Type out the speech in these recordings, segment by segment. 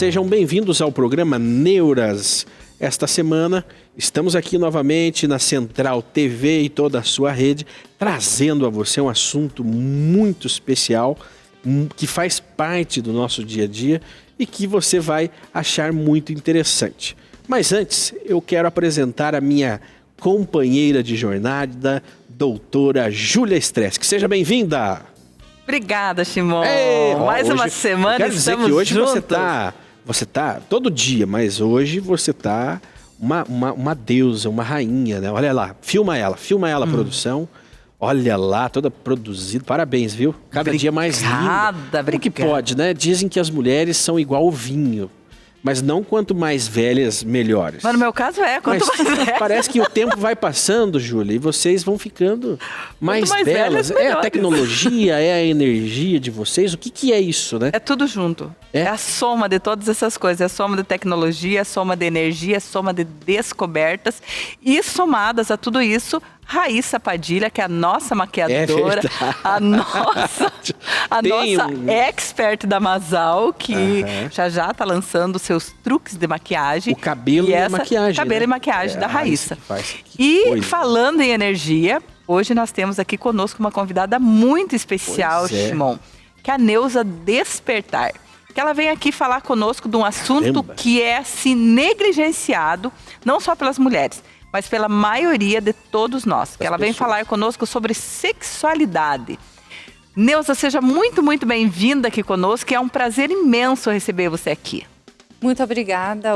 sejam bem-vindos ao programa Neuras. Esta semana estamos aqui novamente na Central TV e toda a sua rede, trazendo a você um assunto muito especial, que faz parte do nosso dia a dia e que você vai achar muito interessante. Mas antes, eu quero apresentar a minha companheira de jornada, doutora Júlia Stresk. Seja bem-vinda! Obrigada, Shimon. Mais uma semana quero dizer estamos que hoje juntos. você tá todo dia, mas hoje você tá uma deusa, uma rainha, né? Olha lá, filma ela, a produção. Olha lá, toda produzida. Parabéns, viu? Cada dia mais linda. Como que pode, né? Dizem que as mulheres são igual o vinho. Mas não quanto mais velhas, melhores. Mas no meu caso quanto mais velhas. Parece que o tempo vai passando, Júlia, e vocês vão ficando mais belas. É a tecnologia, é a energia de vocês. O que é isso, né? É tudo junto. É a soma de todas essas coisas. É a soma de tecnologia, é a soma de energia, é a soma de descobertas. E somadas a tudo isso, Raíssa Padilha, que é a nossa maquiadora, a nossa expert da Masal, que já está lançando seus truques de maquiagem. O cabelo e a maquiagem. Cabelo e maquiagem da Raíssa. Falando em energia, hoje nós temos aqui conosco uma convidada muito especial, Shimon, que é a Neuza Despertar. Que ela vem aqui falar conosco de um assunto que é assim, negligenciado, não só pelas mulheres, mas pela maioria de todos nós. Que ela vem falar conosco sobre sexualidade. Neuza, seja muito, muito bem-vinda aqui conosco. É um prazer imenso receber você aqui. Muito obrigada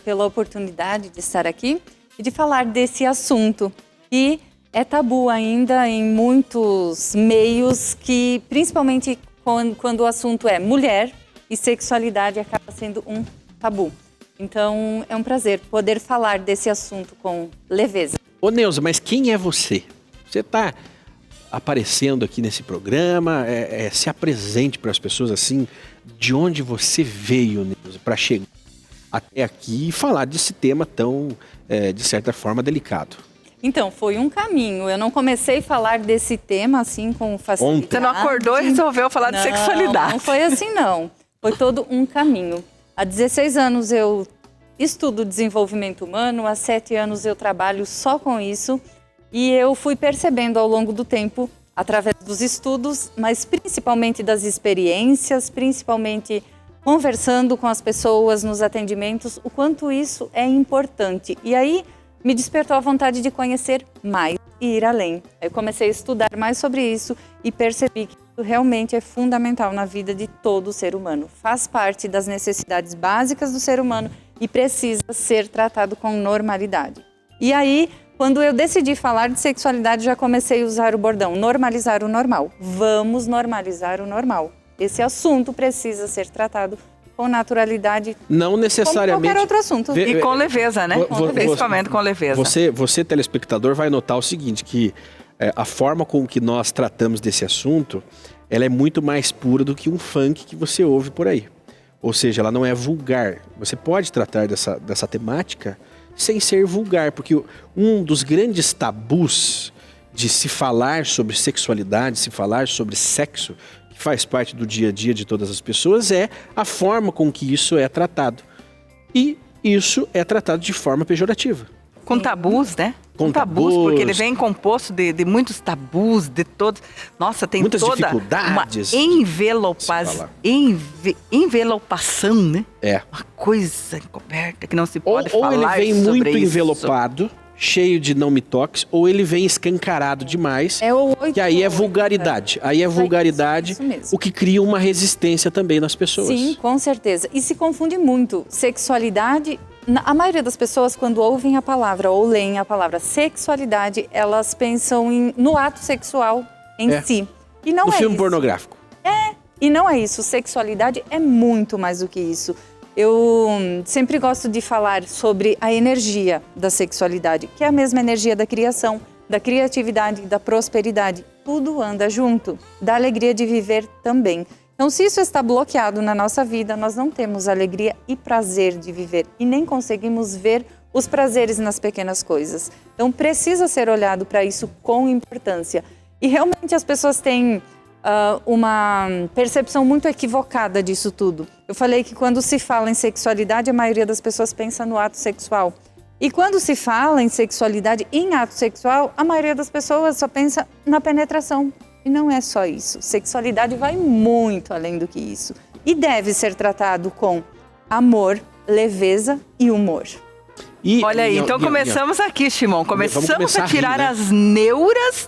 pela oportunidade de estar aqui e de falar desse assunto que é tabu ainda em muitos meios, que principalmente quando o assunto é mulher e sexualidade acaba sendo um tabu. Então, é um prazer poder falar desse assunto com leveza. Ô Neuza, mas quem é você? Você está aparecendo aqui nesse programa, se apresente para as pessoas assim, de onde você veio, Neuza, para chegar até aqui e falar desse tema tão, de certa forma, delicado. Então, foi um caminho. Eu não comecei a falar desse tema assim com facilidade. Você não acordou e resolveu falar de sexualidade. Não foi assim, não. Foi todo um caminho. Há 16 anos eu estudo desenvolvimento humano, há 7 anos eu trabalho só com isso. E eu fui percebendo ao longo do tempo, através dos estudos, mas principalmente das experiências, principalmente conversando com as pessoas nos atendimentos, o quanto isso é importante. E aí me despertou a vontade de conhecer mais e ir além. Eu comecei a estudar mais sobre isso e percebi que isso realmente é fundamental na vida de todo ser humano. Faz parte das necessidades básicas do ser humano e precisa ser tratado com normalidade. E aí, quando eu decidi falar de sexualidade, já comecei a usar o bordão, normalizar o normal. Vamos normalizar o normal. Esse assunto precisa ser tratado com naturalidade. Não necessariamente. Como qualquer outro assunto. E com leveza, né? Principalmente com leveza. Você, telespectador, vai notar o seguinte, que a forma com que nós tratamos desse assunto, ela é muito mais pura do que um funk que você ouve por aí. Ou seja, ela não é vulgar. Você pode tratar dessa temática sem ser vulgar, porque um dos grandes tabus de se falar sobre sexualidade, se falar sobre sexo, que faz parte do dia a dia de todas as pessoas, é a forma com que isso é tratado. E isso é tratado de forma pejorativa. Com tabus, né? Com tabus, porque ele vem composto de muitos tabus, de todos. Nossa, tem muitas toda dificuldades, uma envelopação, né? É. Uma coisa encoberta que não se pode falar sobre isso. Ou ele vem muito envelopado, cheio de não me toques, ou ele vem escancarado demais, que aí é vulgaridade. Aí é vulgaridade, o que cria uma resistência também nas pessoas. Sim, com certeza. E se confunde muito. Sexualidade, a maioria das pessoas, quando ouvem a palavra ou leem a palavra sexualidade, elas pensam no ato sexual em si. E não é isso. No filme pornográfico. E não é isso. Sexualidade é muito mais do que isso. Eu sempre gosto de falar sobre a energia da sexualidade, que é a mesma energia da criação, da criatividade, da prosperidade. Tudo anda junto, da alegria de viver também. Então, se isso está bloqueado na nossa vida, nós não temos alegria e prazer de viver e nem conseguimos ver os prazeres nas pequenas coisas. Então, precisa ser olhado para isso com importância. E realmente as pessoas têm uma percepção muito equivocada disso tudo. Eu falei que quando se fala em sexualidade, a maioria das pessoas pensa no ato sexual. E quando se fala em sexualidade, em ato sexual, a maioria das pessoas só pensa na penetração. E não é só isso. Sexualidade vai muito além do que isso. E deve ser tratado com amor, leveza e humor. Olha aí, então começamos aqui, Shimon. Começamos a tirar as neuras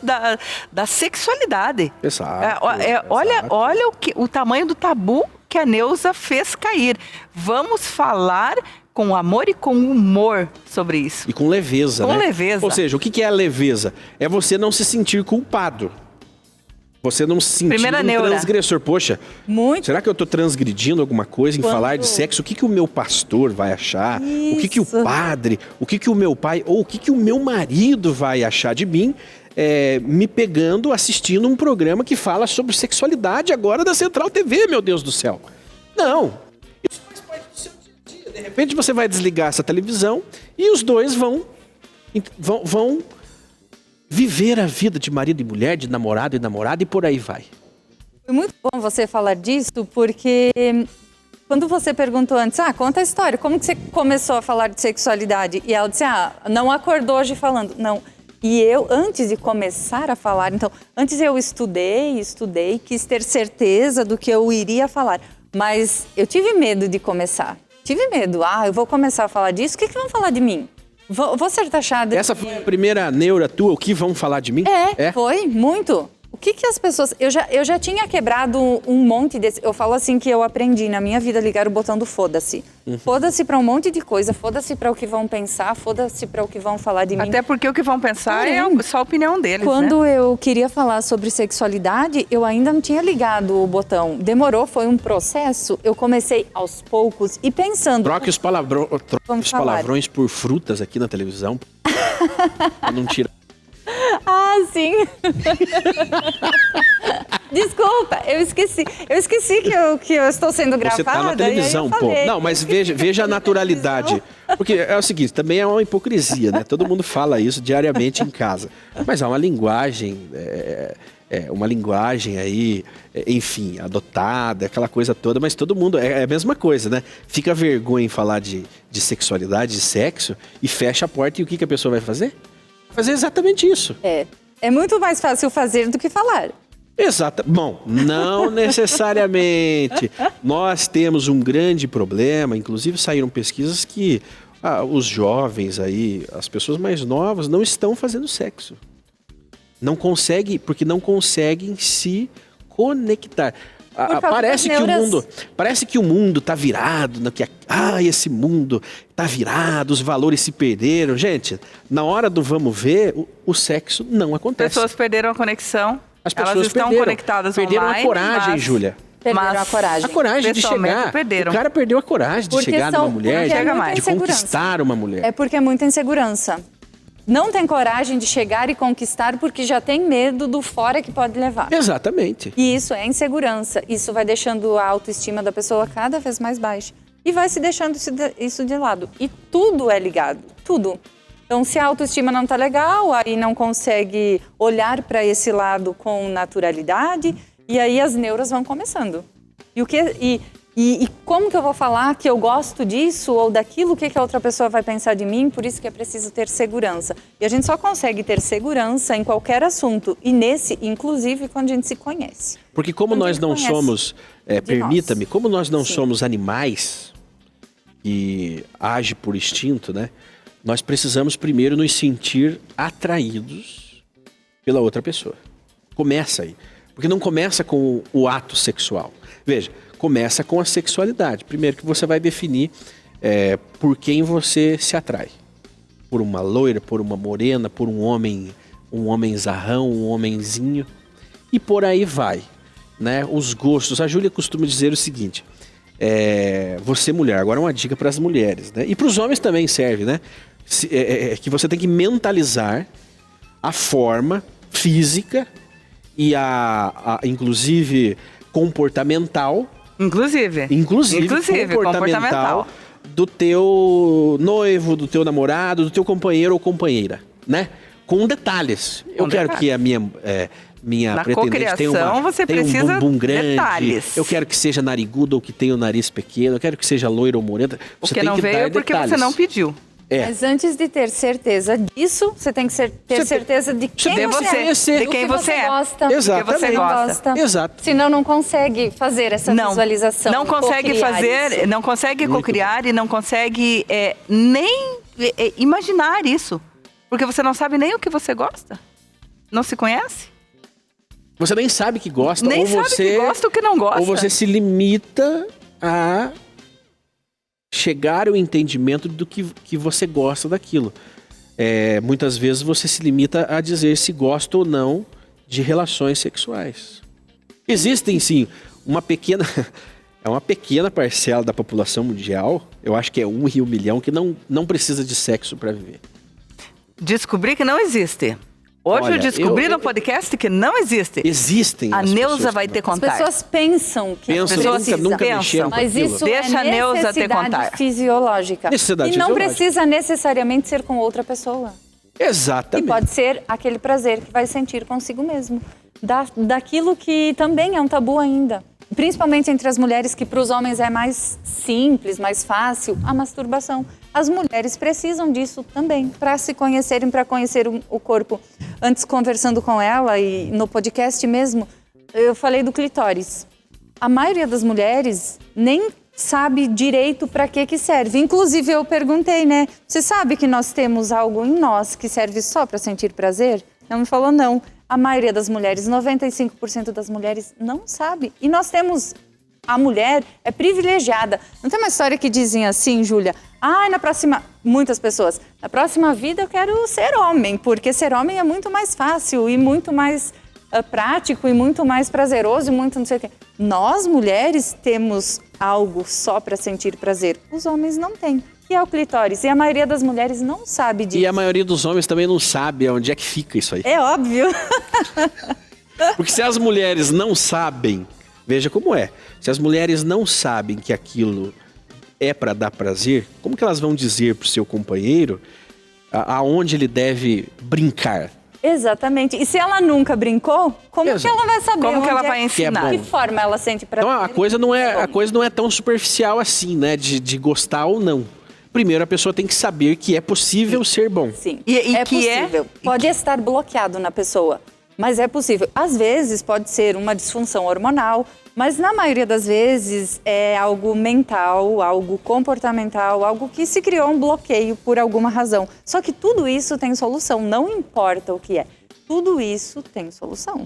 da sexualidade. Exato. Olha o tamanho do tabu que a Neuza fez cair. Vamos falar com amor e com humor sobre isso. E com leveza, né? Com leveza. Ou seja, o que é a leveza? É você não se sentir culpado. Você não se sentir transgressor. Poxa, será que eu estou transgredindo alguma coisa em falar de sexo? O que o meu pastor vai achar? Isso. O que o padre, o que o meu pai, ou o que o meu marido vai achar de mim, me pegando, assistindo um programa que fala sobre sexualidade agora da Central TV, meu Deus do céu. Não. Isso faz parte do seu dia a dia. De repente você vai desligar essa televisão e os dois vão viver a vida de marido e mulher, de namorado e namorada, e por aí vai. Foi muito bom você falar disso, porque quando você perguntou antes, conta a história, como que você começou a falar de sexualidade? E ela disse, não acordou hoje falando. Não. E eu, antes de começar a falar, então, antes eu estudei, quis ter certeza do que eu iria falar. Mas eu tive medo de começar. Tive medo. Eu vou começar a falar disso, o que vão falar de mim? Vou ser taxada. Essa foi a primeira neura tua, o que vão falar de mim? Foi, muito. O que as pessoas... Eu já tinha quebrado um monte desse... Eu falo assim que eu aprendi na minha vida ligar o botão do foda-se. Foda-se pra um monte de coisa, foda-se pra o que vão pensar, foda-se pra o que vão falar de mim. Até porque o que vão pensar é só a opinião deles, Quando eu queria falar sobre sexualidade, eu ainda não tinha ligado o botão. Demorou, foi um processo. Eu comecei aos poucos e pensando... Troque os palavrões por frutas aqui na televisão. Pra não tirar. Sim. Desculpa, eu esqueci que eu estou sendo gravada. Você tá na televisão, pô. Não, mas veja a naturalidade. Porque é o seguinte, também é uma hipocrisia, né? Todo mundo fala isso diariamente em casa. Mas há uma linguagem, uma linguagem aí, enfim, adotada, aquela coisa toda, mas todo mundo, é a mesma coisa, né? Fica vergonha em falar de sexualidade, de sexo, e fecha a porta, e o que a pessoa vai fazer? Fazer exatamente isso. É muito mais fácil fazer do que falar. Exato. Bom, não necessariamente. Nós temos um grande problema, inclusive saíram pesquisas que os jovens aí, as pessoas mais novas, não estão fazendo sexo. Não conseguem, porque não conseguem se conectar. Parece que o mundo tá virado, né? Esse mundo tá virado, os valores se perderam. Gente, na hora do vamos ver, o sexo não acontece. As pessoas perderam a conexão. Elas estão conectadas perderam online. Perderam a coragem, Júlia. Perderam a coragem. A coragem de chegar. Perderam. O cara perdeu a coragem de chegar numa mulher, de conquistar uma mulher. É porque é muita insegurança. Não tem coragem de chegar e conquistar porque já tem medo do fora que pode levar. Exatamente. E isso é insegurança. Isso vai deixando a autoestima da pessoa cada vez mais baixa. E vai se deixando isso de lado. E tudo é ligado. Tudo. Então, se a autoestima não tá legal, aí não consegue olhar para esse lado com naturalidade. E aí as neuras vão começando. E como que eu vou falar que eu gosto disso ou daquilo, o que a outra pessoa vai pensar de mim? Por isso que é preciso ter segurança. E a gente só consegue ter segurança em qualquer assunto. E nesse, inclusive, quando a gente se conhece. Porque como nós não somos, permita-me, como nós não somos animais que agem por instinto, né? Nós precisamos primeiro nos sentir atraídos pela outra pessoa. Começa aí. Porque não começa com o ato sexual. Veja, começa com a sexualidade. Primeiro que você vai definir por quem você se atrai. Por uma loira, por uma morena, por um homem zarrão, um homenzinho. E por aí vai, né? Os gostos. A Júlia costuma dizer o seguinte, você mulher, agora uma dica para as mulheres, né? E para os homens também serve, né? Que você tem que mentalizar a forma física e inclusive comportamental. Inclusive comportamental do teu noivo, do teu namorado, do teu companheiro ou companheira, né? Com detalhes. Eu quero que a minha na pretendente tem você tem precisa um bumbum grande, detalhes. Eu quero que seja nariguda ou que tenha o nariz pequeno, eu quero que seja loira ou morena. Você tem não que veio dar porque detalhes. você não pediu. Mas antes de ter certeza disso, você tem que ter certeza de quem você é. De quem você é. Gosta, Exatamente. do que você gosta. Exato. Senão não consegue fazer essa visualização. Não consegue fazer, isso. não consegue cocriar e não consegue nem imaginar isso. Porque você não sabe nem o que você gosta. Não se conhece. Você nem sabe que gosta. Nem sabe que gosta ou que não gosta. Ou você se limita a chegar ao entendimento do que você gosta daquilo. Muitas vezes você se limita a dizer se gosta ou não de relações sexuais. Existem, sim, uma pequena parcela da população mundial, eu acho que é 1 em 1 milhão, que não precisa de sexo para viver. Descobri que não existe. Hoje eu descobri no podcast que não existe. Existem. A Neuza vai ter contar. As pessoas pensam que nunca mexeram com mas isso Deixa a Neuza ter contar. necessidade fisiológica. Necessidade e não fisiológica. precisa necessariamente ser com outra pessoa. Exatamente. E pode ser aquele prazer que vai sentir consigo mesmo. Daquilo que também é um tabu ainda. Principalmente entre as mulheres, que para os homens é mais simples, mais fácil, a masturbação. As mulheres precisam disso também, para se conhecerem, para conhecer o corpo. Antes, conversando com ela e no podcast mesmo, eu falei do clitóris. A maioria das mulheres nem sabe direito para que serve. Inclusive, eu perguntei, né? Você sabe que nós temos algo em nós que serve só para sentir prazer? Ela me falou, não. A maioria das mulheres, 95% das mulheres, não sabe. E nós temos... A mulher é privilegiada. Não tem uma história que dizem assim, Júlia? Na próxima... Muitas pessoas. Na próxima vida eu quero ser homem, porque ser homem é muito mais fácil e muito mais prático e muito mais prazeroso e muito não sei o quê. Nós, mulheres, temos algo só para sentir prazer. Os homens não têm. Que é o clitóris. E a maioria das mulheres não sabe disso. E a maioria dos homens também não sabe onde é que fica isso aí. É óbvio. Porque se as mulheres não sabem, veja como é. Se as mulheres não sabem que aquilo é para dar prazer, como que elas vão dizer pro seu companheiro aonde ele deve brincar? Exatamente. E se ela nunca brincou, como que ela vai saber? Como que ela vai ensinar? De que forma ela sente prazer? Então a coisa não é tão superficial assim, né? De gostar ou não. Primeiro, a pessoa tem que saber que é possível ser bom. Sim, é possível. Pode estar bloqueado na pessoa, mas é possível. Às vezes pode ser uma disfunção hormonal, mas na maioria das vezes é algo mental, algo comportamental, algo que se criou um bloqueio por alguma razão. Só que tudo isso tem solução, não importa o que é. Tudo isso tem solução.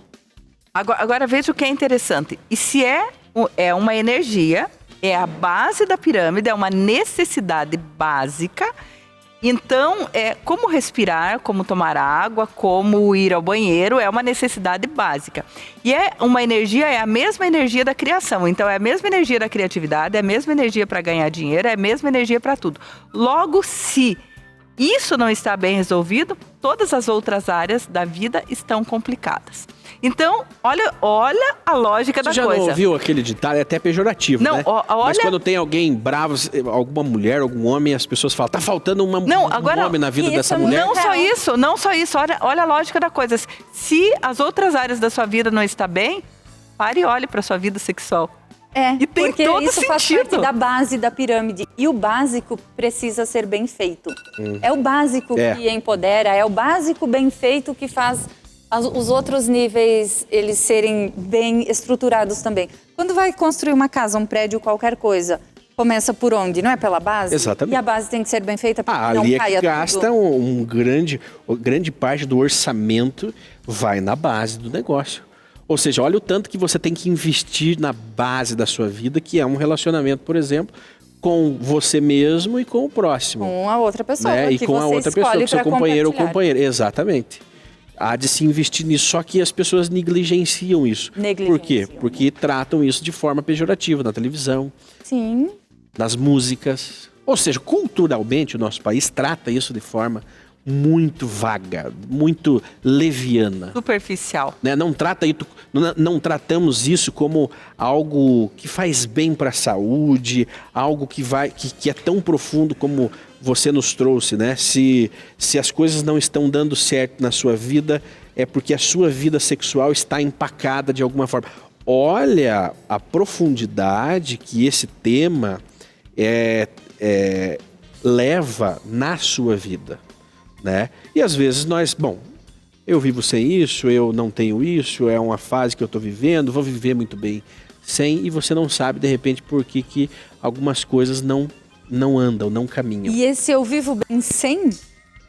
Agora veja o que é interessante. E se é uma energia... É a base da pirâmide, é uma necessidade básica. Então, como respirar, como tomar água, como ir ao banheiro, é uma necessidade básica. E é a mesma energia da criação. Então, é a mesma energia da criatividade, é a mesma energia para ganhar dinheiro, é a mesma energia para tudo. Logo, se isso não está bem resolvido, todas as outras áreas da vida estão complicadas. Então, olha a lógica da coisa. Você já não ouviu aquele ditado? É até pejorativo, né? Mas quando tem alguém bravo, alguma mulher, algum homem, as pessoas falam, tá faltando um homem na vida dessa mulher. Não só isso. Olha a lógica da coisa. Se as outras áreas da sua vida não estão bem, pare e olhe para a sua vida sexual. E tem porque todo isso sentido. Faz parte da base da pirâmide. E o básico precisa ser bem feito. É o básico que empodera, é o básico bem feito que faz os outros níveis eles serem bem estruturados também. Quando vai construir uma casa, um prédio, qualquer coisa, começa por onde? Não é pela base? Exatamente. E a base tem que ser bem feita para que não ali caia que gasta grande parte do orçamento vai na base do negócio. Ou seja, olha o tanto que você tem que investir na base da sua vida, que é um relacionamento, por exemplo, com você mesmo e com o próximo. Com a outra pessoa. Né? E com a outra pessoa, com seu companheiro ou companheira. Exatamente. Há de se investir nisso, só que as pessoas negligenciam isso. Por quê? Porque tratam isso de forma pejorativa na televisão, sim, nas músicas. Ou seja, culturalmente o nosso país trata isso de forma muito vaga, muito leviana. Superficial. Né? Não tratamos isso como algo que faz bem para a saúde, algo que é tão profundo como você nos trouxe, né? Se as coisas não estão dando certo na sua vida, é porque a sua vida sexual está empacada de alguma forma. Olha a profundidade que esse tema leva na sua vida, né? E às vezes eu vivo sem isso, eu não tenho isso, é uma fase que eu estou vivendo, vou viver muito bem sem, e você não sabe, de repente, por que algumas coisas não andam, não caminham. E esse eu vivo bem sem,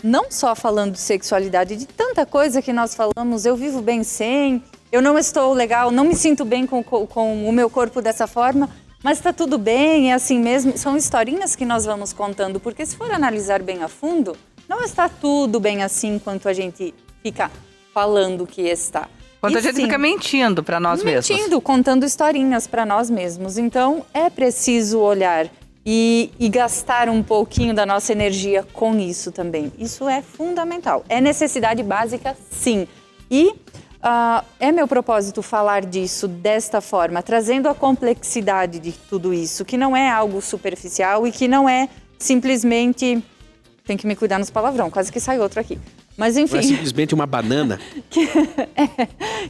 não só falando de sexualidade, de tanta coisa que nós falamos, eu vivo bem sem, eu não estou legal, não me sinto bem com o meu corpo dessa forma, mas está tudo bem, é assim mesmo. São historinhas que nós vamos contando, porque se for analisar bem a fundo, não está tudo bem assim quanto a gente fica falando que está. Quando a gente fica mentindo para nós mesmos. Mentindo, contando historinhas para nós mesmos. Então, é preciso olhar e gastar um pouquinho da nossa energia com isso também. Isso é fundamental. É necessidade básica, sim. E é meu propósito falar disso desta forma, trazendo a complexidade de tudo isso, que não é algo superficial e que não é simplesmente... Tem que me cuidar nos palavrão, quase que sai outro aqui. Mas enfim... Não é simplesmente uma banana?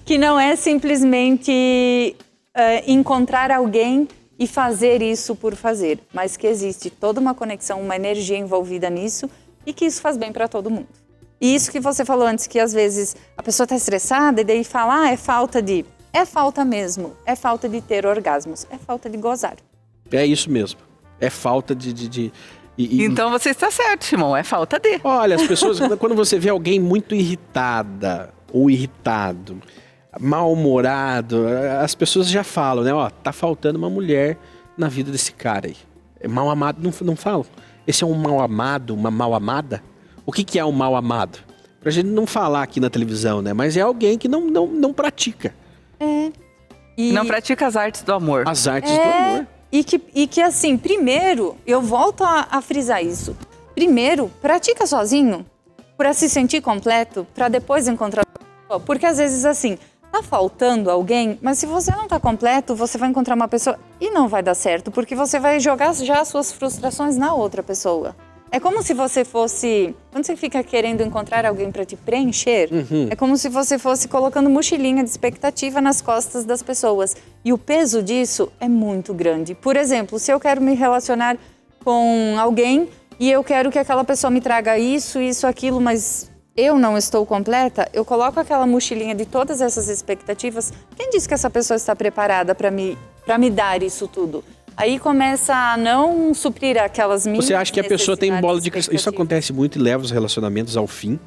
que não é simplesmente encontrar alguém e fazer isso por fazer, mas que existe toda uma conexão, uma energia envolvida nisso e que isso faz bem para todo mundo. E isso que você falou antes, que às vezes a pessoa está estressada e daí fala, é falta de... É falta mesmo, é falta de ter orgasmos, é falta de gozar. É isso mesmo, é falta de... Então você está certo, Simão, é falta de... Olha, as pessoas, quando você vê alguém muito irritada ou irritado, mal-humorado, as pessoas já falam, né? Ó, tá faltando uma mulher na vida desse cara aí. É mal amado, não falam. Esse é um mal amado, uma mal amada? O que é um mal amado? Pra gente não falar aqui na televisão, né? Mas é alguém que não pratica. Não pratica as artes do amor. As artes do amor. E que assim, primeiro, eu volto a frisar isso. Primeiro, pratica sozinho, para se sentir completo, para depois encontrar a pessoa. Porque às vezes assim, tá faltando alguém, mas se você não tá completo, você vai encontrar uma pessoa e não vai dar certo, porque você vai jogar já as suas frustrações na outra pessoa. É como se você fosse... Quando você fica querendo encontrar alguém para te preencher, é como se você fosse colocando mochilinha de expectativa nas costas das pessoas. E o peso disso é muito grande. Por exemplo, se eu quero me relacionar com alguém e eu quero que aquela pessoa me traga isso, aquilo, mas eu não estou completa, eu coloco aquela mochilinha de todas essas expectativas. Quem disse que essa pessoa está preparada para me dar isso tudo? Aí começa a não suprir aquelas minhas... Você acha que a pessoa tem bola de cristal? Isso acontece muito e leva os relacionamentos ao fim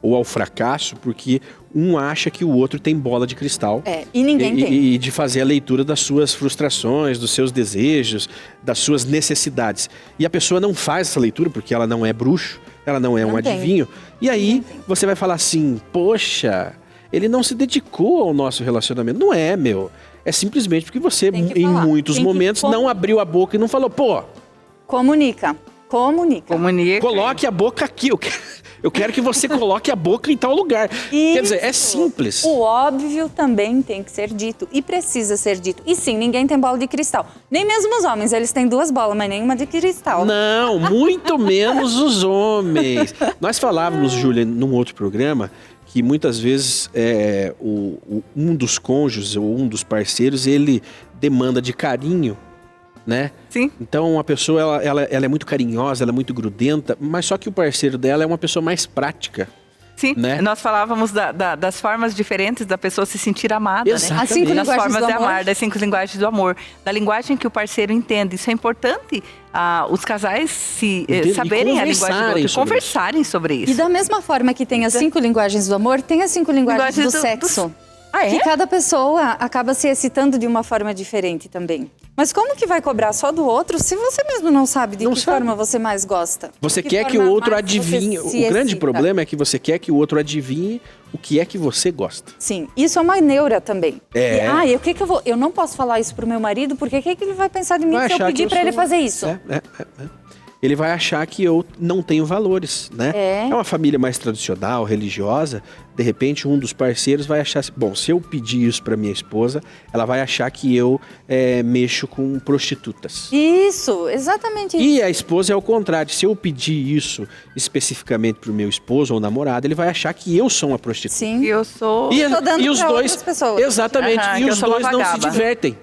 ou ao fracasso, porque um acha que o outro tem bola de cristal. E ninguém tem. E de fazer a leitura das suas frustrações, dos seus desejos, das suas necessidades. E a pessoa não faz essa leitura porque ela não é bruxo, ela não é um adivinho. E aí você vai falar assim, poxa, ele não se dedicou ao nosso relacionamento. Não é, meu. É simplesmente porque você, em muitos momentos, não abriu a boca e não falou, pô... Comunica. Coloque a boca aqui. Eu quero que você coloque a boca em tal lugar. Isso. Quer dizer, é simples. O óbvio também tem que ser dito. E precisa ser dito. E sim, ninguém tem bola de cristal. Nem mesmo os homens. Eles têm 2 bolas, mas nenhuma de cristal. Não, muito menos os homens. Nós falávamos, Júlia, num outro programa... que muitas vezes um dos cônjuges ou um dos parceiros, ele demanda de carinho, né? Sim. Então a pessoa, ela é muito carinhosa, ela é muito grudenta, mas só que o parceiro dela é uma pessoa mais prática. Sim, né? Nós falávamos das formas diferentes da pessoa se sentir amada, exatamente, né? As 5 das linguagens formas do de amor. amar, das 5 linguagens do amor, da linguagem que o parceiro entende. Isso é importante, os casais saberem a linguagem do outro e conversarem sobre isso. E da mesma forma que tem as 5 linguagens do amor, tem as 5 linguagens do sexo. Que cada pessoa acaba se excitando de uma forma diferente também. Mas como que vai cobrar só do outro se você mesmo não sabe de que forma você mais gosta? Você quer que o outro adivinhe. O grande problema é que você quer que o outro adivinhe o que é que você gosta. Sim, isso é uma neura também. Eu não posso falar isso pro meu marido, porque o que ele vai pensar de mim se eu pedir para ele fazer isso? ele vai achar que eu não tenho valores, né? É uma família mais tradicional, religiosa, de repente um dos parceiros vai achar assim, bom, se eu pedir isso para minha esposa, ela vai achar que eu mexo com prostitutas. Isso, exatamente isso. E a esposa é o contrário, se eu pedir isso especificamente para o meu esposo ou namorado, ele vai achar que eu sou uma prostituta. Sim, eu sou... E tô dando os pra dois, outras pessoas. Exatamente, e os dois não se divertem.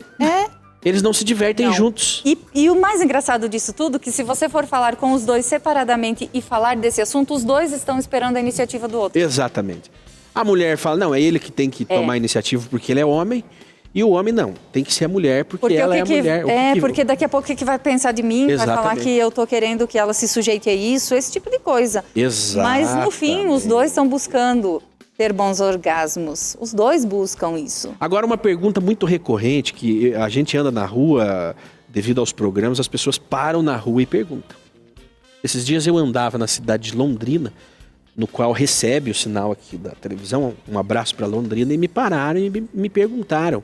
Eles não se divertem juntos. E o mais engraçado disso tudo, que se você for falar com os dois separadamente e falar desse assunto, os dois estão esperando a iniciativa do outro. Exatamente. A mulher fala, não, é ele que tem que tomar a iniciativa porque ele é homem. E o homem não, tem que ser a mulher porque ela é a mulher. Porque daqui a pouco o que vai pensar de mim? Exatamente. Vai falar que eu tô querendo que ela se sujeite a isso, esse tipo de coisa. Exatamente. Mas no fim, os dois estão buscando ter bons orgasmos. Os dois buscam isso. Agora, uma pergunta muito recorrente, que a gente anda na rua, devido aos programas, as pessoas param na rua e perguntam. Esses dias eu andava na cidade de Londrina, no qual recebe o sinal aqui da televisão, um abraço para Londrina, e me pararam e me perguntaram.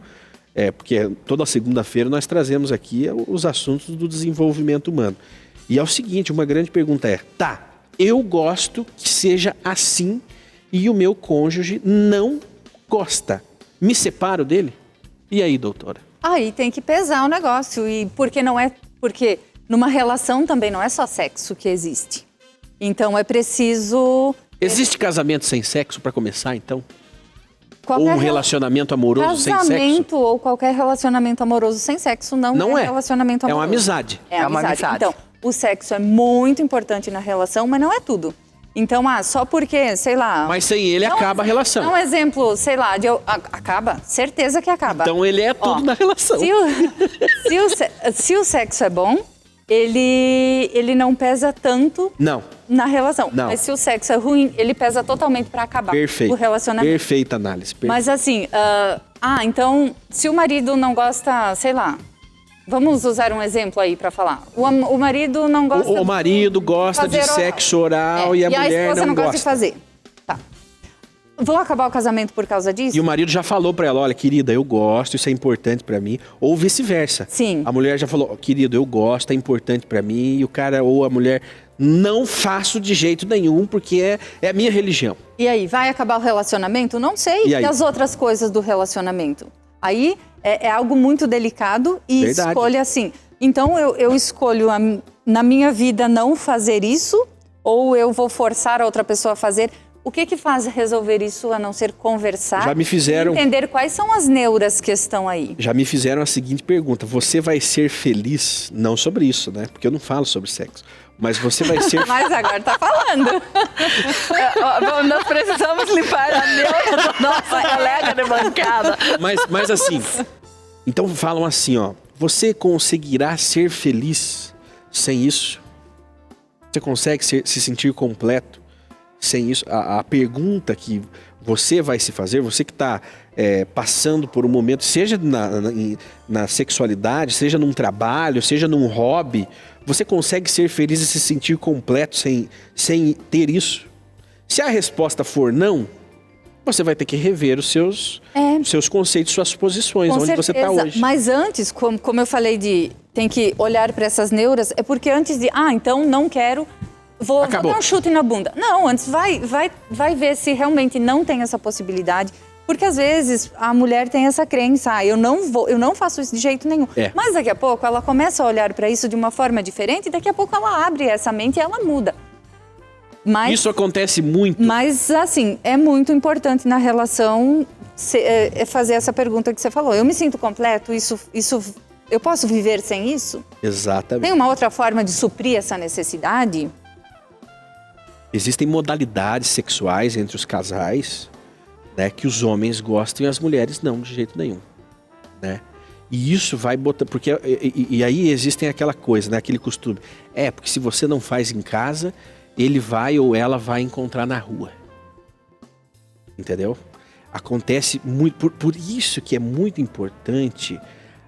Porque toda segunda-feira nós trazemos aqui os assuntos do desenvolvimento humano. E é o seguinte, uma grande pergunta eu gosto que seja assim e o meu cônjuge não gosta. Me separo dele? E aí, doutora? Aí tem que pesar o negócio. Porque numa relação também não é só sexo que existe. Então é preciso... Existe casamento sem sexo para começar, então? Ou um relacionamento amoroso sem sexo? Casamento ou qualquer relacionamento amoroso sem sexo não é relacionamento amoroso. É uma amizade. É uma amizade. Então, o sexo é muito importante na relação, mas não é tudo. Então, só porque, sei lá... Mas sem ele acaba a relação. Um exemplo, sei lá, acaba? Certeza que acaba. Então ele é tudo na relação. Se o sexo é bom, ele não pesa tanto na relação. Não. Mas se o sexo é ruim, ele pesa totalmente para acabar o relacionamento. Perfeita análise. Perfeita. Mas assim, então, se o marido não gosta, sei lá... Vamos usar um exemplo aí para falar. O marido não gosta... O marido gosta de sexo oral e a mulher esposa não gosta de fazer. Tá. Vou acabar o casamento por causa disso? E o marido já falou para ela, olha, querida, eu gosto, isso é importante para mim. Ou vice-versa. Sim. A mulher já falou, querido, eu gosto, é importante para mim. E o cara ou a mulher, não faço de jeito nenhum, porque é a minha religião. E aí, vai acabar o relacionamento? Não sei. E as outras coisas do relacionamento? Aí... É algo muito delicado e escolha assim. Então, eu escolho na minha vida não fazer isso ou eu vou forçar a outra pessoa a fazer. O que faz resolver isso a não ser conversar? Já me fizeram... Entender quais são as neuras que estão aí. Já me fizeram a seguinte pergunta. Você vai ser feliz? Não sobre isso, né? Porque eu não falo sobre sexo. Mas você vai ser... Mas agora tá falando. Nós precisamos limpar a neura do nosso colega de bancada. Mas assim, então falam assim, você conseguirá ser feliz sem isso? Você consegue se sentir completo sem isso? A pergunta que você vai se fazer, você que está passando por um momento, seja na sexualidade, seja num trabalho, seja num hobby, você consegue ser feliz e se sentir completo sem ter isso? Se a resposta for não, você vai ter que rever os seus conceitos, suas posições, onde você está hoje. Mas antes, como eu falei tem que olhar para essas neuras, é porque antes então não quero, vou dar um chute na bunda. Não, antes vai ver se realmente não tem essa possibilidade. Porque às vezes a mulher tem essa crença, eu não faço isso de jeito nenhum. Mas daqui a pouco ela começa a olhar para isso de uma forma diferente e daqui a pouco ela abre essa mente e ela muda. Isso acontece muito. Mas assim, é muito importante na relação fazer essa pergunta que você falou. Eu me sinto completo? Eu posso viver sem isso? Exatamente. Tem uma outra forma de suprir essa necessidade? Existem modalidades sexuais entre os casais, né, que os homens gostam e as mulheres não, de jeito nenhum, né? E isso vai botar... Porque, e aí existem aquela coisa, né, aquele costume. Porque se você não faz em casa, ele vai ou ela vai encontrar na rua. Entendeu? Acontece muito... Por isso que é muito importante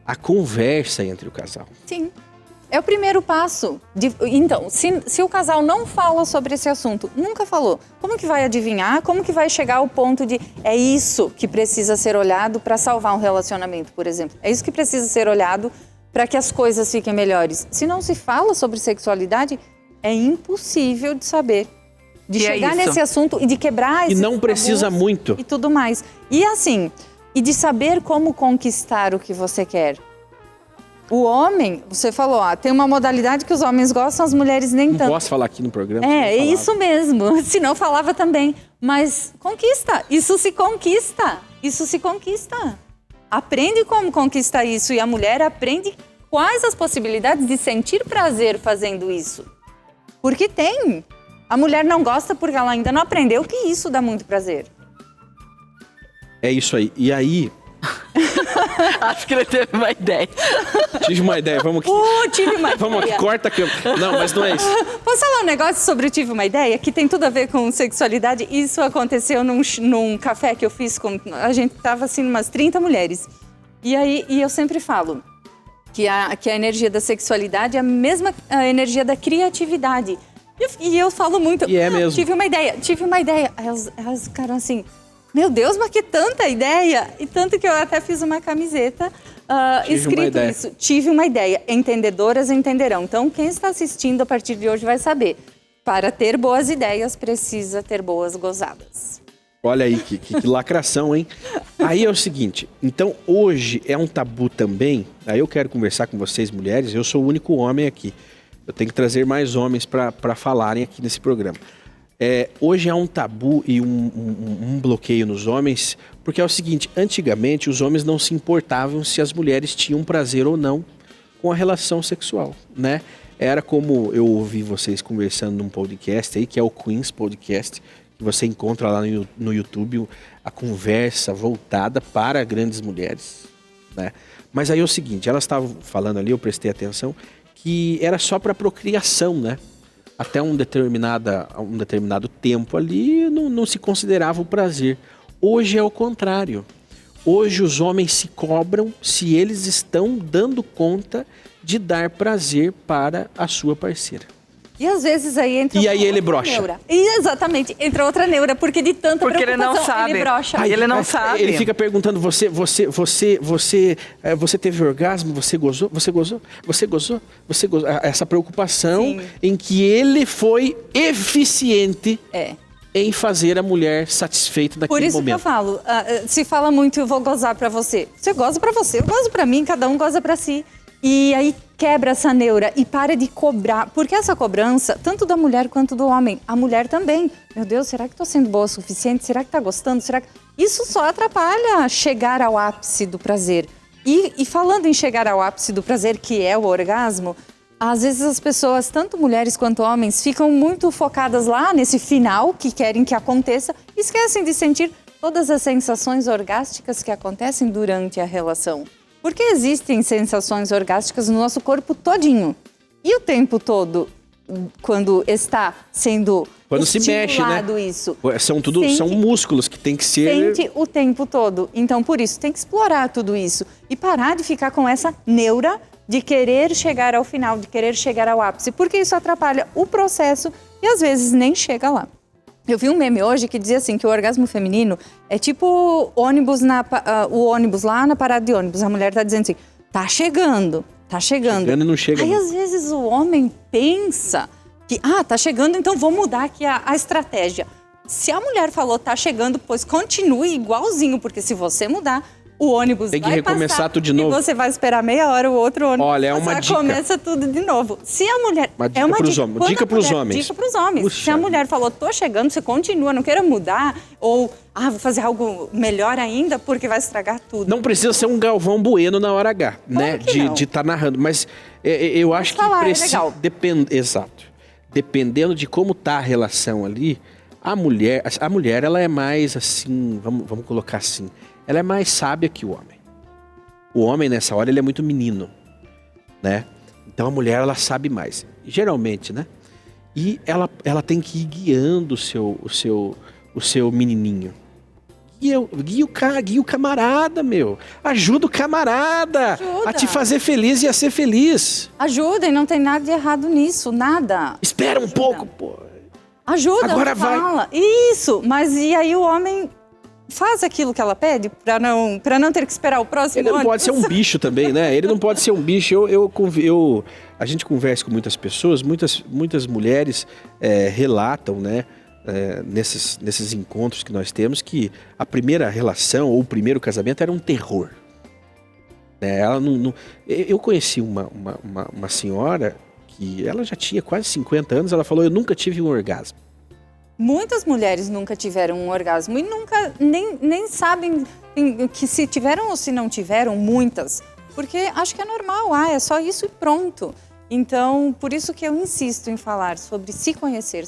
a conversa entre o casal. Sim. É o primeiro passo. Então, se o casal não fala sobre esse assunto, nunca falou, como que vai adivinhar? Como que vai chegar ao ponto de é isso que precisa ser olhado para salvar um relacionamento, por exemplo? É isso que precisa ser olhado para que as coisas fiquem melhores. Se não se fala sobre sexualidade, É impossível de saber. De chegar nesse assunto e de quebrar esse E não precisa muito. E tudo mais. E assim, e de saber como conquistar o que você quer. O homem, você falou, tem uma modalidade que os homens gostam, as mulheres nem tanto. Não posso falar aqui no programa? É isso mesmo. Se não falava também. Mas conquista. Isso se conquista. Isso se conquista. Aprende como conquistar isso. E a mulher aprende quais as possibilidades de sentir prazer fazendo isso. Porque tem. A mulher não gosta porque ela ainda não aprendeu que isso dá muito prazer. É isso aí. E aí... Acho que ele teve uma ideia. Tive uma ideia. Vamos aqui. Tive uma ideia. Vamos aqui, corta aqui. Não, mas não é isso. Posso falar um negócio sobre tive uma ideia? Que tem tudo a ver com sexualidade. Isso aconteceu num café que eu fiz com... A gente tava assim, umas 30 mulheres. E eu sempre falo que a energia da sexualidade é a mesma energia da criatividade. E eu falo muito... E é mesmo. Tive uma ideia. Elas ficaram assim... Meu Deus, mas que tanta ideia! E tanto que eu até fiz uma camiseta escrito isso. Tive uma ideia. Entendedoras entenderão. Então, quem está assistindo a partir de hoje vai saber. Para ter boas ideias, precisa ter boas gozadas. Olha aí, que lacração, hein? Aí é o seguinte, então hoje é um tabu também, aí eu quero conversar com vocês, mulheres, eu sou o único homem aqui. Eu tenho que trazer mais homens para falarem aqui nesse programa. Hoje é um tabu e um bloqueio nos homens, porque é o seguinte, antigamente os homens não se importavam se as mulheres tinham prazer ou não com a relação sexual, né? Era como eu ouvi vocês conversando num podcast aí, que é o Queen's Podcast, que você encontra lá no YouTube, a conversa voltada para grandes mulheres, né? Mas aí é o seguinte, elas estavam falando ali, eu prestei atenção, que era só para procriação, né? Até um determinado tempo ali não se considerava o prazer. Hoje é o contrário. Hoje os homens se cobram se eles estão dando conta de dar prazer para a sua parceira. E às vezes aí entra ele brocha. Neura. E exatamente, entra outra neura, porque de tanta preocupação ele não sabe. Ele brocha. Aí ele não sabe. Ele fica perguntando, você teve orgasmo? Você gozou? Você gozou? Você gozou? Você gozou? Essa preocupação Sim. em que ele foi eficiente em fazer a mulher satisfeita naquele momento. Por isso que eu falo, se fala muito, eu vou gozar pra você. Você goza pra você, eu gozo pra mim, cada um goza pra si. E aí quebra essa neura e para de cobrar. Porque essa cobrança, tanto da mulher quanto do homem, a mulher também. Meu Deus, será que tô sendo boa o suficiente? Será que tá gostando? Isso só atrapalha chegar ao ápice do prazer. E falando em chegar ao ápice do prazer, que é o orgasmo, às vezes as pessoas, tanto mulheres quanto homens, ficam muito focadas lá nesse final que querem que aconteça e esquecem de sentir todas as sensações orgásticas que acontecem durante a relação. Porque existem sensações orgásticas no nosso corpo todinho. E o tempo todo, quando está sendo se mexe, né? Isso. São músculos que tem que ser... Sente o tempo todo. Então, por isso, tem que explorar tudo isso. E parar de ficar com essa neura de querer chegar ao final, de querer chegar ao ápice. Porque isso atrapalha o processo e, às vezes, nem chega lá. Eu vi um meme hoje que dizia assim, que o orgasmo feminino é tipo o ônibus lá na parada de ônibus. A mulher tá dizendo assim, tá chegando. Chegando e não chega. Aí, às vezes, o homem pensa que, tá chegando, então vou mudar aqui a estratégia. Se a mulher falou, tá chegando, pois continue igualzinho, porque se você mudar, o ônibus tem que recomeçar tudo de novo. E você vai esperar meia hora, o outro ônibus. Olha, é uma dica. Começa tudo de novo. Se a mulher... Dica pros homens. Dica pros homens. Se a mulher falou, tô chegando, você continua, não queira mudar, ou, vou fazer algo melhor ainda, porque vai estragar tudo. Não precisa ser um Galvão Bueno na hora H, né? De estar narrando. Mas eu acho que precisa... Exato. Dependendo de como tá a relação ali, a mulher ela é mais assim, vamos colocar assim, ela é mais sábia que o homem. O homem, nessa hora, ele é muito menino, né? Então, a mulher, ela sabe mais. Geralmente, né? E ela tem que ir guiando o seu menininho. Guia o camarada, meu. Ajuda o camarada a te fazer feliz e a ser feliz. Ajuda, e não tem nada de errado nisso, nada. Espera um pouco, pô. Ajuda, agora vai. Fala. Isso, mas e aí o homem... faz aquilo que ela pede para não ter que esperar o próximo Ele não pode ser um bicho também, né? Ele não pode ser um bicho. A gente conversa com muitas pessoas, muitas mulheres relatam, né? Nesses encontros que nós temos, que a primeira relação ou o primeiro casamento era um terror. Ela eu conheci uma senhora que ela já tinha quase 50 anos, ela falou, eu nunca tive um orgasmo. Muitas mulheres nunca tiveram um orgasmo e nunca nem sabem que se tiveram ou se não tiveram, muitas. Porque acho que é normal, é só isso e pronto. Então, por isso que eu insisto em falar sobre se conhecer.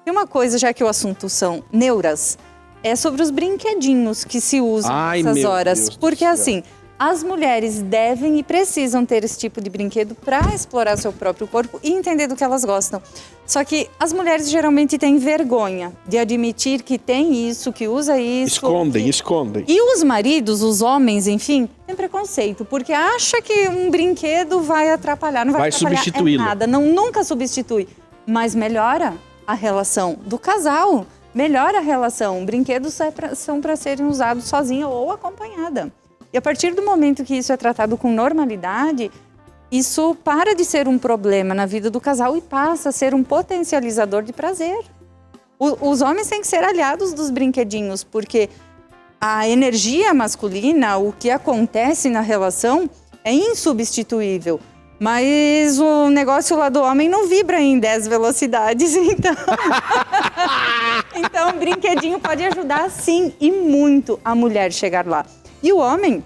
E uma coisa, já que o assunto são neuras, é sobre os brinquedinhos que se usam nessas horas. Porque assim, as mulheres devem e precisam ter esse tipo de brinquedo para explorar seu próprio corpo e entender do que elas gostam. Só que as mulheres geralmente têm vergonha de admitir que tem isso, que usa isso. Escondem. E os maridos, os homens, enfim, têm preconceito, porque acha que um brinquedo vai atrapalhar, não vai atrapalhar substituí-lo. Nada, nunca substitui, mas melhora a relação do casal, melhora a relação. Brinquedos são para serem usados sozinha ou acompanhada. E a partir do momento que isso é tratado com normalidade, isso para de ser um problema na vida do casal e passa a ser um potencializador de prazer. Os homens têm que ser aliados dos brinquedinhos, porque a energia masculina, o que acontece na relação, é insubstituível. Mas o negócio lá do homem não vibra em 10 velocidades, então... Então, o brinquedinho pode ajudar, sim, e muito a mulher chegar lá. E o homem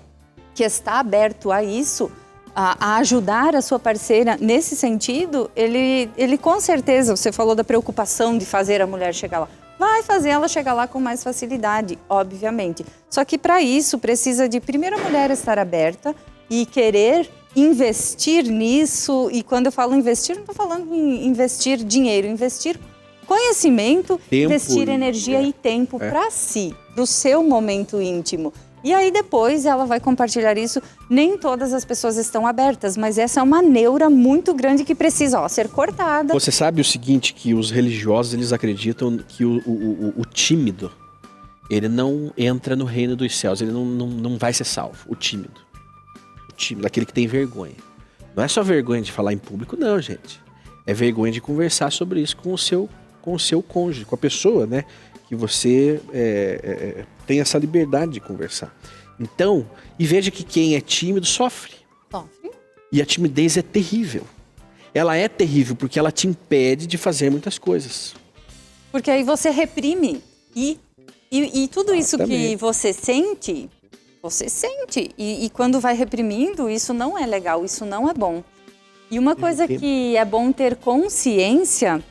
que está aberto a isso, a ajudar a sua parceira nesse sentido, ele com certeza, você falou da preocupação de fazer a mulher chegar lá, vai fazer ela chegar lá com mais facilidade, obviamente. Só que para isso precisa de primeiro a mulher estar aberta e querer investir nisso. E quando eu falo investir, não estou falando em investir dinheiro, investir conhecimento, investir energia e tempo para si, para o seu momento íntimo. E aí depois ela vai compartilhar isso. Nem todas as pessoas estão abertas, mas essa é uma neura muito grande que precisa ser cortada. Você sabe o seguinte, que os religiosos eles acreditam que o tímido, ele não entra no reino dos céus, ele não vai ser salvo, o tímido, aquele que tem vergonha. Não é só vergonha de falar em público, não, gente. É vergonha de conversar sobre isso com o seu cônjuge, com a pessoa, né? Que você tem essa liberdade de conversar. Então, e veja que quem é tímido sofre. E a timidez é terrível. Ela é terrível porque ela te impede de fazer muitas coisas. Porque aí você reprime. E tudo isso que você sente, E quando vai reprimindo, isso não é legal, isso não é bom. E uma coisa que é bom ter consciência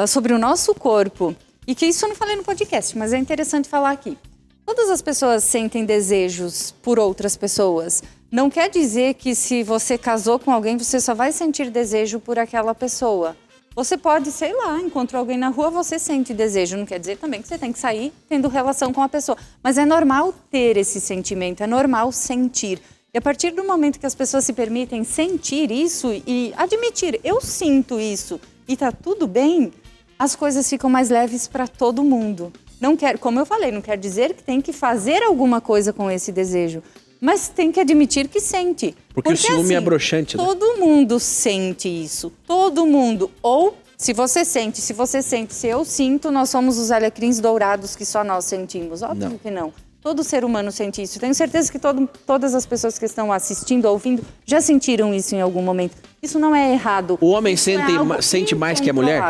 sobre o nosso corpo, e que isso eu não falei no podcast, mas é interessante falar aqui. Todas as pessoas sentem desejos por outras pessoas. Não quer dizer que se você casou com alguém, você só vai sentir desejo por aquela pessoa. Você pode, sei lá, encontrou alguém na rua, você sente desejo. Não quer dizer também que você tem que sair tendo relação com a pessoa. Mas é normal ter esse sentimento, é normal sentir. E a partir do momento que as pessoas se permitem sentir isso e admitir, eu sinto isso e tá tudo bem, as coisas ficam mais leves para todo mundo. Não quer, como eu falei, não quer dizer que tem que fazer alguma coisa com esse desejo, mas tem que admitir que sente. Porque o ciúme assim, é broxante, né? Todo mundo sente isso, todo mundo. Ou, se você sente, se eu sinto, nós somos os alecrins dourados que só nós sentimos. Óbvio que não. Todo ser humano sente isso. Tenho certeza que todas as pessoas que estão assistindo, ouvindo, já sentiram isso em algum momento. Isso não é errado. O homem sente mais que a mulher?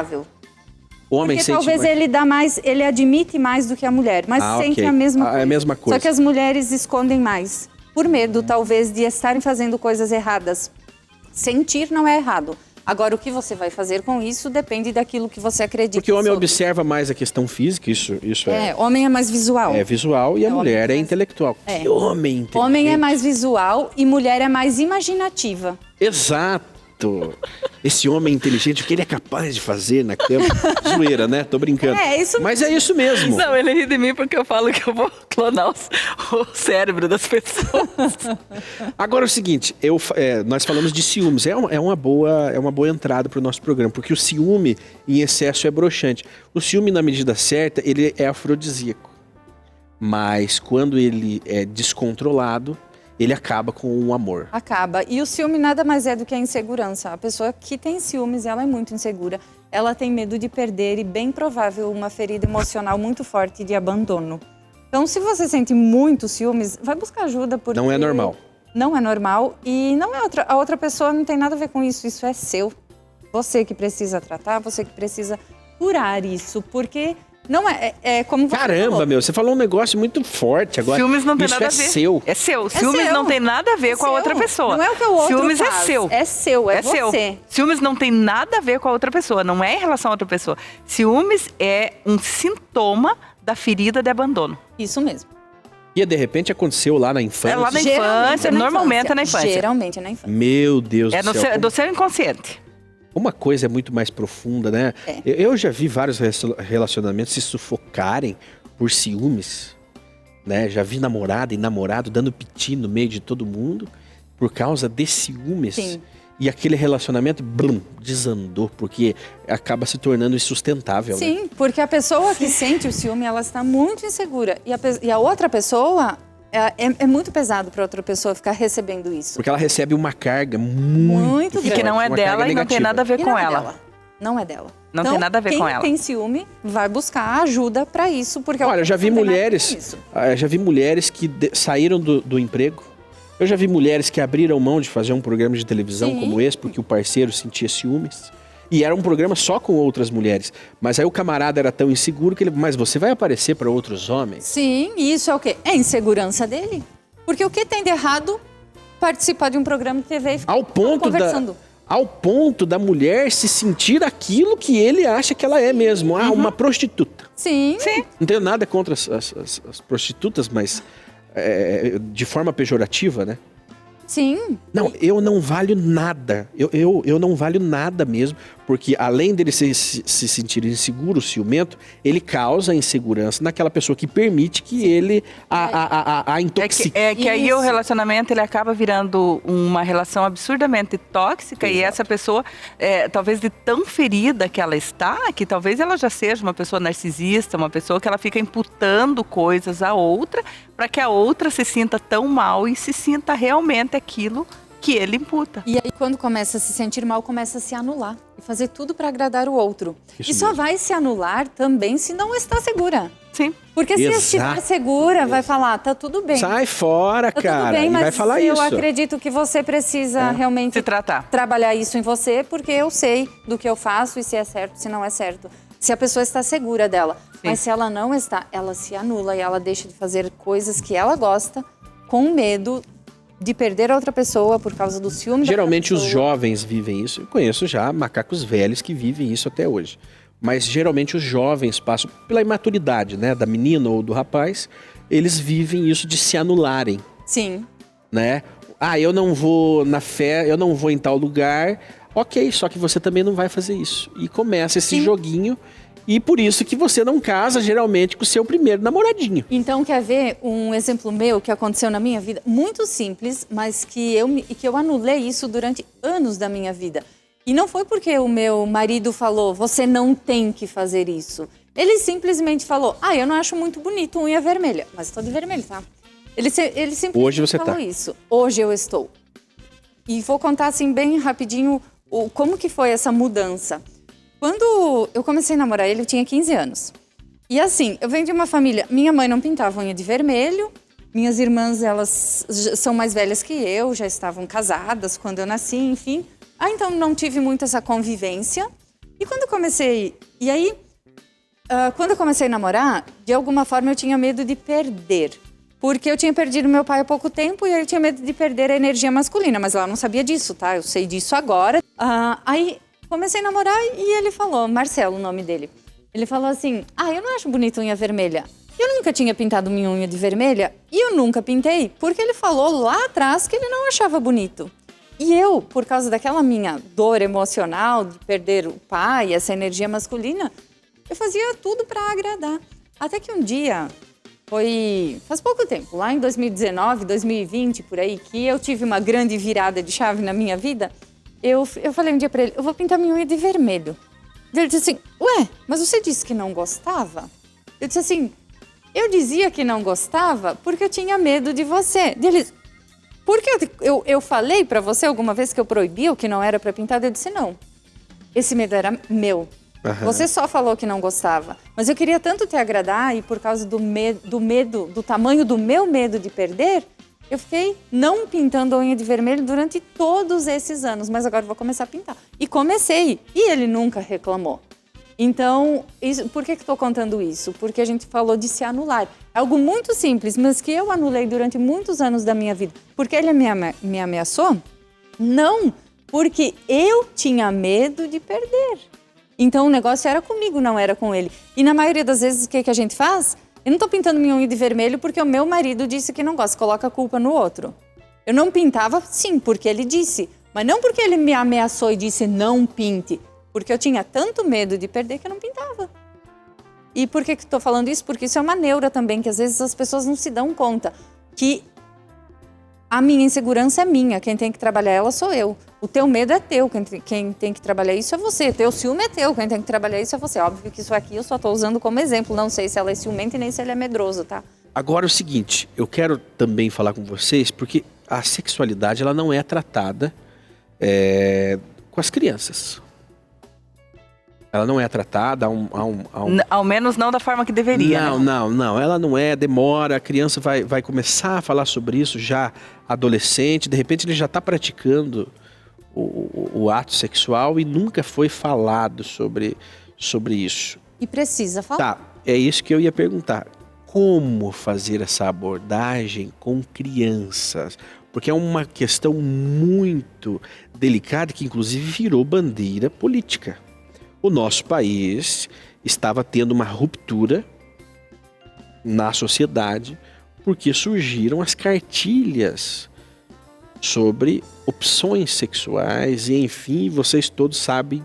O homem porque sente talvez ele admite mais do que a mulher, mas sente a mesma coisa. É a mesma coisa. Só que as mulheres escondem mais, por medo talvez de estarem fazendo coisas erradas. Sentir não é errado. Agora, o que você vai fazer com isso depende daquilo que você acredita. Porque o homem observa mais a questão física, isso é... homem é mais visual. É visual e a mulher é intelectual. Que homem inteligente. Homem é mais visual e mulher é mais imaginativa. Exato. Esse homem inteligente, o que ele é capaz de fazer na cama. Zoeira, né? Tô brincando. Isso mas é isso mesmo. Não, ele ri de mim porque eu falo que eu vou clonar o cérebro das pessoas. Agora é o seguinte, nós falamos de ciúmes. É uma boa entrada pro nosso programa, porque o ciúme em excesso é broxante. O ciúme, na medida certa, ele é afrodisíaco. Mas quando ele é descontrolado, ele acaba com o amor. Acaba. E o ciúme nada mais é do que a insegurança. A pessoa que tem ciúmes, ela é muito insegura. Ela tem medo de perder e bem provável uma ferida emocional muito forte de abandono. Então, se você sente muito ciúmes, vai buscar ajuda porque... Não é normal. Não é normal e não é a outra pessoa não tem nada a ver com isso. Isso é seu. Você que precisa tratar, você que precisa curar isso, porque... Não é como você Caramba, falou. Você falou um negócio muito forte agora. Ciúmes não tem isso nada a ver. Seu. É seu. Ciúmes não tem nada a ver com a outra pessoa. Não é o que o outro Ciúmes faz. é seu. É seu, é você. Seu. Ciúmes não tem nada a ver com a outra pessoa. Não é em relação a outra pessoa. Ciúmes é um sintoma da ferida de abandono. Isso mesmo. E de repente aconteceu lá na infância. É lá na infância. Normalmente é na infância. Geralmente é na infância. Meu Deus do céu. É do seu inconsciente. Uma coisa é muito mais profunda, né? Eu já vi vários relacionamentos se sufocarem por ciúmes, né? Já vi namorada e namorado dando piti no meio de todo mundo por causa de ciúmes. Sim. E aquele relacionamento, desandou, porque acaba se tornando insustentável. Sim, né? porque a pessoa que sente o ciúme, ela está muito insegura. E a outra pessoa... É muito pesado para outra pessoa ficar recebendo isso. Porque ela recebe uma carga muito forte, e que não é dela e não tem nada a ver com ela. Não é dela. Não tem nada a ver com ela. Quem tem ciúme vai buscar ajuda para isso, porque olha, eu já vi mulheres que saíram do emprego. Eu já vi mulheres que abriram mão de fazer um programa de televisão como esse porque o parceiro sentia ciúmes. E era um programa só com outras mulheres. Mas aí o camarada era tão inseguro que ele... Mas você vai aparecer para outros homens? Sim, e isso é o quê? É a insegurança dele. Porque o que tem de errado participar de um programa de TV e ficar conversando? Ao ponto da mulher se sentir aquilo que ele acha que ela é mesmo. Uma prostituta. Sim. Não tenho nada contra as prostitutas, mas de forma pejorativa, né? Sim. Não, eu não valho nada. Eu não valho nada mesmo, porque além dele se sentir inseguro, ciumento, ele causa insegurança naquela pessoa que permite que ele a intoxique. É que aí o relacionamento ele acaba virando uma relação absurdamente tóxica. Exato. E essa pessoa, talvez de tão ferida que ela está, que talvez ela já seja uma pessoa narcisista, uma pessoa que ela fica imputando coisas à outra, para que a outra se sinta tão mal e se sinta realmente aquilo que ele imputa. E aí quando começa a se sentir mal, começa a se anular e fazer tudo para agradar o outro. Isso só vai se anular também se não está segura. Sim. Porque se estiver segura, vai falar, tá tudo bem. Sai fora, tá cara. Tudo bem, mas vai falar eu isso. acredito que você precisa realmente se tratar. Trabalhar isso em você, porque eu sei do que eu faço e se é certo, se não é certo. Se a pessoa está segura dela. Sim. Mas se ela não está, ela se anula e ela deixa de fazer coisas que ela gosta com medo de perder a outra pessoa por causa do ciúme. Geralmente os jovens vivem isso. Eu conheço já macacos velhos que vivem isso até hoje. Mas geralmente os jovens passam pela imaturidade, né, da menina ou do rapaz, eles vivem isso de se anularem. Sim. Né? Eu não vou na fé, eu não vou em tal lugar. Ok, só que você também não vai fazer isso. E começa esse joguinho. E por isso que você não casa, geralmente, com o seu primeiro namoradinho. Então, quer ver um exemplo meu que aconteceu na minha vida? Muito simples, mas que eu anulei isso durante anos da minha vida. E não foi porque o meu marido falou, você não tem que fazer isso. Ele simplesmente falou, eu não acho muito bonito unha vermelha. Mas estou de vermelho, tá? Ele simplesmente Hoje você falou isso. Hoje eu estou. E vou contar assim bem rapidinho como que foi essa mudança. Quando eu comecei a namorar ele, eu tinha 15 anos. E assim, eu venho de uma família... Minha mãe não pintava unha de vermelho. Minhas irmãs, elas são mais velhas que eu, já estavam casadas quando eu nasci, enfim. Então não tive muito essa convivência. E quando eu comecei... quando eu comecei a namorar, de alguma forma eu tinha medo de perder. Porque eu tinha perdido meu pai há pouco tempo e eu tinha medo de perder a energia masculina. Mas ela não sabia disso, tá? Eu sei disso agora. Aí... Comecei a namorar e ele falou, Marcelo, o nome dele. Ele falou assim, eu não acho bonita unha vermelha. Eu nunca tinha pintado minha unha de vermelha e eu nunca pintei, porque ele falou lá atrás que ele não achava bonito. E eu, por causa daquela minha dor emocional de perder o pai, essa energia masculina, eu fazia tudo para agradar. Até que um dia, faz pouco tempo, lá em 2019, 2020, por aí, que eu tive uma grande virada de chave na minha vida. Eu falei um dia pra ele, eu vou pintar minha unha de vermelho. Ele disse assim, mas você disse que não gostava? Eu disse assim, eu dizia que não gostava porque eu tinha medo de você. Eles, porque eu falei para você alguma vez que eu proibia o que não era para pintar? Eu disse, não. Esse medo era meu. Você só falou que não gostava. Mas eu queria tanto te agradar e por causa do medo, do tamanho do meu medo de perder, eu fiquei não pintando a unha de vermelho durante todos esses anos. Mas agora eu vou começar a pintar. E comecei. E ele nunca reclamou. Então, por que estou contando isso? Porque a gente falou de se anular. É algo muito simples, mas que eu anulei durante muitos anos da minha vida. Porque ele me ameaçou? Não, porque eu tinha medo de perder. Então, o negócio era comigo, não era com ele. E na maioria das vezes, o que a gente faz? Eu não estou pintando minha unha de vermelho porque o meu marido disse que não gosta, coloca a culpa no outro. Eu não pintava, sim, porque ele disse. Mas não porque ele me ameaçou e disse não pinte. Porque eu tinha tanto medo de perder que eu não pintava. E por que estou falando isso? Porque isso é uma neura também, que às vezes as pessoas não se dão conta. Que a minha insegurança é minha, quem tem que trabalhar ela sou eu. O teu medo é teu, quem tem que trabalhar isso é você. O teu ciúme é teu, quem tem que trabalhar isso é você. Óbvio que isso aqui eu só estou usando como exemplo, não sei se ela é ciumenta e nem se ele é medroso, tá? Agora é o seguinte, eu quero também falar com vocês, porque a sexualidade ela não é tratada com as crianças. Ela não é tratada ao menos não da forma que deveria. Não. Ela não é, demora, a criança vai começar a falar sobre isso já adolescente, de repente ele já está praticando o ato sexual e nunca foi falado sobre isso. E precisa falar. Tá, é isso que eu ia perguntar. Como fazer essa abordagem com crianças? Porque é uma questão muito delicada que inclusive virou bandeira política. O nosso país estava tendo uma ruptura na sociedade porque surgiram as cartilhas sobre opções sexuais e, enfim, vocês todos sabem